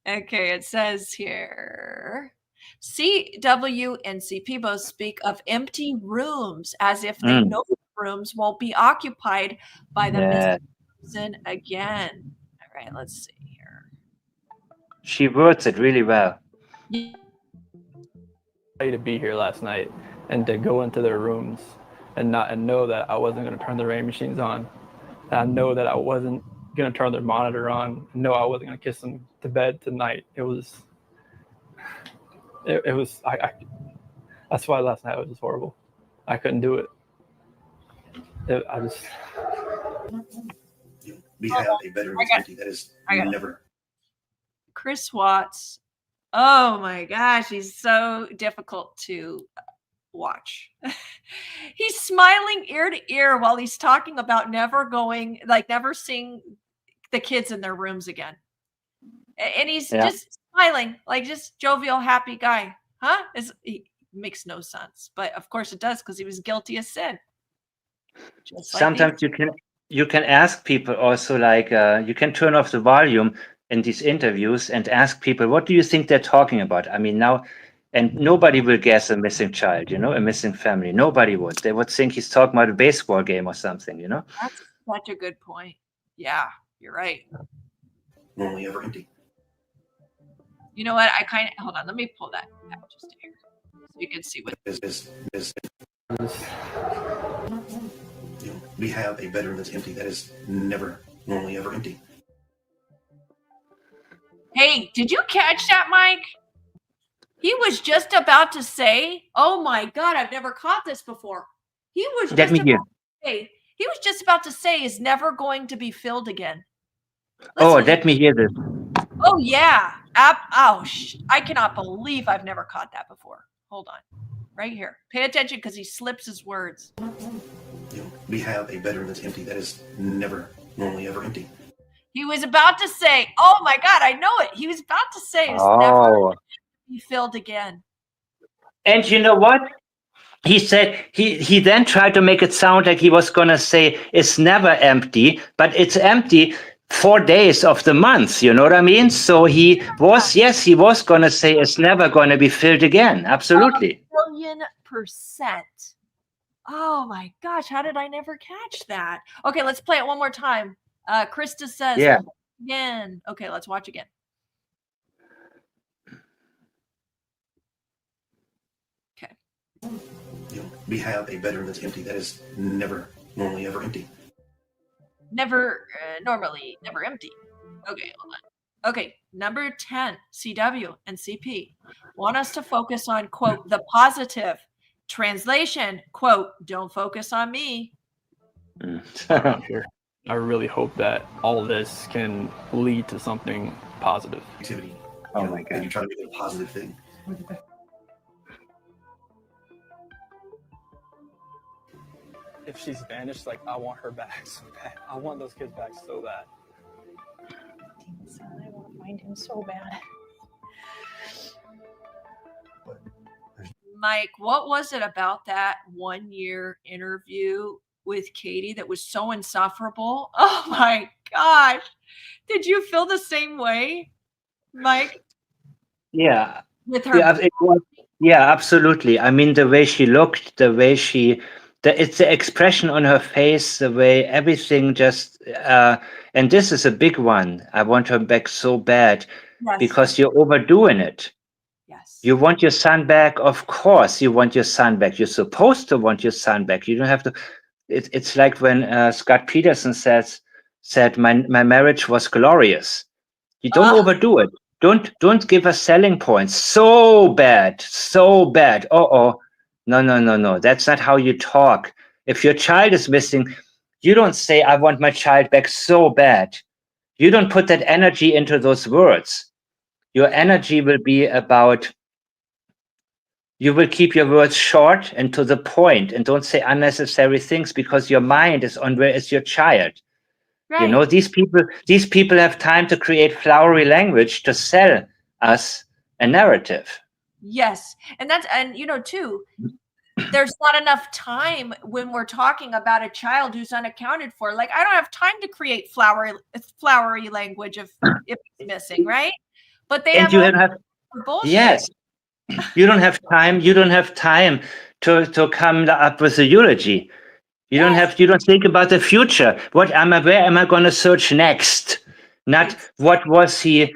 Okay, it says here, CW and CP both speak of empty rooms as if they know the rooms won't be occupied by the missing person again. All right, let's see here. She words it really well. To be here last night and to go into their rooms and know that I wasn't going to turn the rain machines on. And I know that I wasn't going to turn their monitor on. No, I wasn't going to kiss them to bed tonight. It was that's why last night was just horrible. I couldn't do it. We have a better entity that is never. Chris Watts. Oh my gosh, he's so difficult to watch. He's smiling ear to ear while he's talking about never seeing the kids in their rooms again. And he's just smiling, like just jovial, happy guy. Huh? It makes no sense. But of course it does, because he was guilty of sin. Sometimes you can ask people also, like you can turn off the volume in these interviews and ask people, what do you think they're talking about? I mean, now, and nobody will guess a missing child, a missing family. Nobody would. They would think he's talking about a baseball game or something, That's such a good point. Yeah, you're right. Normally ever empty. You know what? Hold on. Let me pull that out just here so you can see what We have a bedroom that's empty that is never normally ever empty. Hey, did you catch that, Mike? He was just about to say, "Oh my God, I've never caught this before." He was just about to say, "Is never going to be filled again." Listen, let me hear this. Oh yeah. I cannot believe I've never caught that before. Hold on. Right here. Pay attention, because he slips his words. We have a bedroom that's empty that is never normally ever empty. He was about to say, oh my God, I know it. He was about to say, it's never going to be filled again. And you know what? He said, he then tried to make it sound like he was going to say it's never empty, but it's empty 4 days of the month. You know what I mean? So he was going to say it's never going to be filled again. Absolutely. 1,000,000%. Oh my gosh, how did I never catch that? Okay, let's play it one more time. Krista says again. Okay, let's watch again. Okay. We have a bedroom that's empty that is never normally ever empty. Never normally never empty. Okay, hold on. Okay, number 10, CW and CP want us to focus on, quote, the positive. Translation, quote, don't focus on me. Here. I really hope that all this can lead to something positive. Activity. Oh my And God. you try to make it a positive thing. If she's vanished, like, I want her back so bad. I want those kids back so bad. I want to find him so bad. Mike, what was it about that 1 year interview with Katie that was so insufferable? Oh my gosh. Did you feel the same way, Mike? Yeah. With her. Yeah, it was, yeah, absolutely. I mean, the way she looked, the way it's the expression on her face, the way everything just, and this is a big one. I want her back so bad Yes. because you're overdoing it. Yes. You want your son back, of course. You want your son back. You're supposed to want your son back. You don't have to. It's like when Scott Peterson said my marriage was glorious. You don't overdo it. Don't give us selling points. So bad, so bad. No. That's not how you talk. If your child is missing, you don't say, "I want my child back so bad." You don't put that energy into those words. Your energy will be about. You will keep your words short and to the point, and don't say unnecessary things because your mind is on where is your child. Right. You know, these people have time to create flowery language to sell us a narrative. Yes. And you know, too, there's not enough time when we're talking about a child who's unaccounted for. Like, I don't have time to create flowery language if it's missing, right? But they And have you all have bullshit. yes, you don't have time. You don't have time to come up with a eulogy. You don't think about the future. Where am I going to search next? Not what was he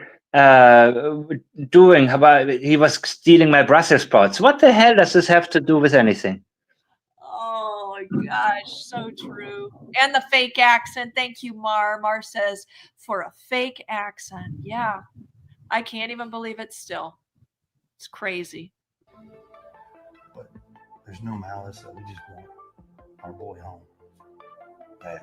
doing? How about he was stealing my Brussels sprouts? What the hell does this have to do with anything? Oh my gosh, so true. And the fake accent. Thank you, Mar. Mar says, for a fake accent. Yeah. I can't even believe it still. It's crazy. But there's no malice. We just want our boy home. Bad.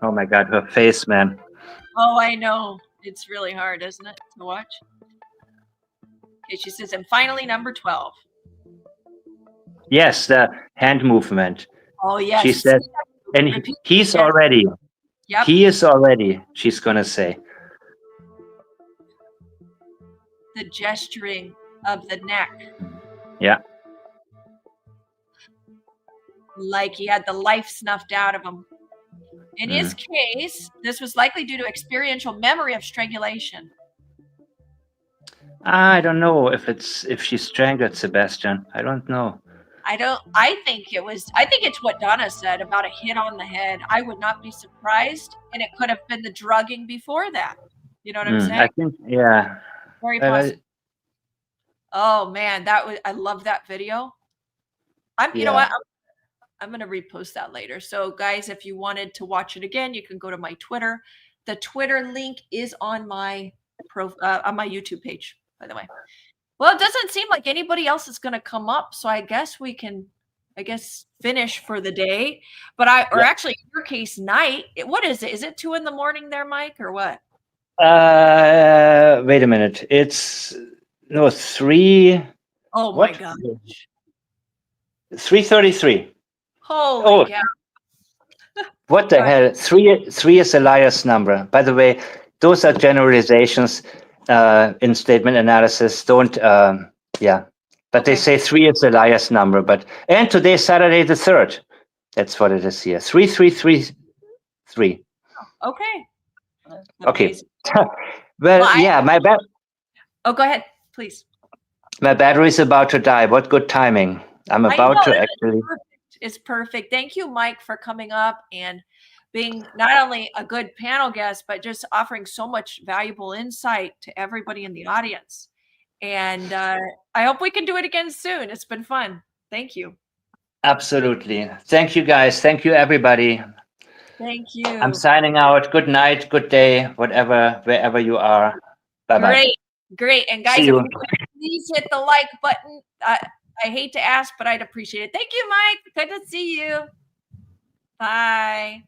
Oh my God, her face, man. Oh, I know. It's really hard, isn't it, to watch? Okay, she says, and finally, number 12. Yes, the hand movement. Oh, yes. She said, and he's already. Yep. He is already, she's going to say. The gesturing of the neck. Yeah. Like he had the life snuffed out of him. In his case, this was likely due to experiential memory of strangulation. I don't know if she strangled Sebastian. I don't know. I think it's what Donna said about a hit on the head. I would not be surprised. And it could have been the drugging before that. You know what I'm saying? I think, yeah. Very possible. Oh man, I love that video. You know what? I'm going to repost that later. So guys, if you wanted to watch it again, you can go to my Twitter. The Twitter link is on my on my YouTube page, by the way. Well, it doesn't seem like anybody else is going to come up, so I guess we can finish for the day. But actually in your case, night. What is it? Is it 2 a.m. there, Mike, or what? Wait a minute. It's 3. Oh my gosh. 3:33. Holy cow. What the hell? 3 is a liar's number. By the way, those are generalizations in statement analysis. Don't, But they say 3 is a liar's number. And today's Saturday the 3rd. That's what it is here. 3333. Okay. Okay. Well, yeah, my bad. Oh, go ahead, please. My battery is about to die. What good timing. I'm about to actually. It's perfect. Thank you, Mike, for coming up and being not only a good panel guest, but just offering so much valuable insight to everybody in the audience. And I hope we can do it again soon. It's been fun. Thank you. Absolutely. Thank you, guys. Thank you, everybody. Thank I'm you. signing out. Good night, good day, wherever you are. Bye-bye. Great. Great. And guys, See if you. you could please hit the like button. I hate to ask, but I'd appreciate it. Thank you, Mike. Good to see you. Bye.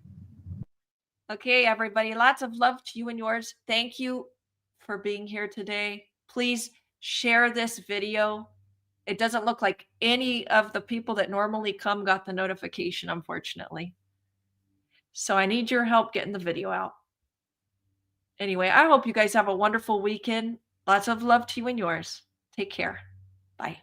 Okay, everybody. Lots of love to you and yours. Thank you for being here today. Please share this video. It doesn't look like any of the people that normally come got the notification, unfortunately. So I need your help getting the video out. Anyway, I hope you guys have a wonderful weekend. Lots of love to you and yours. Take care. Bye.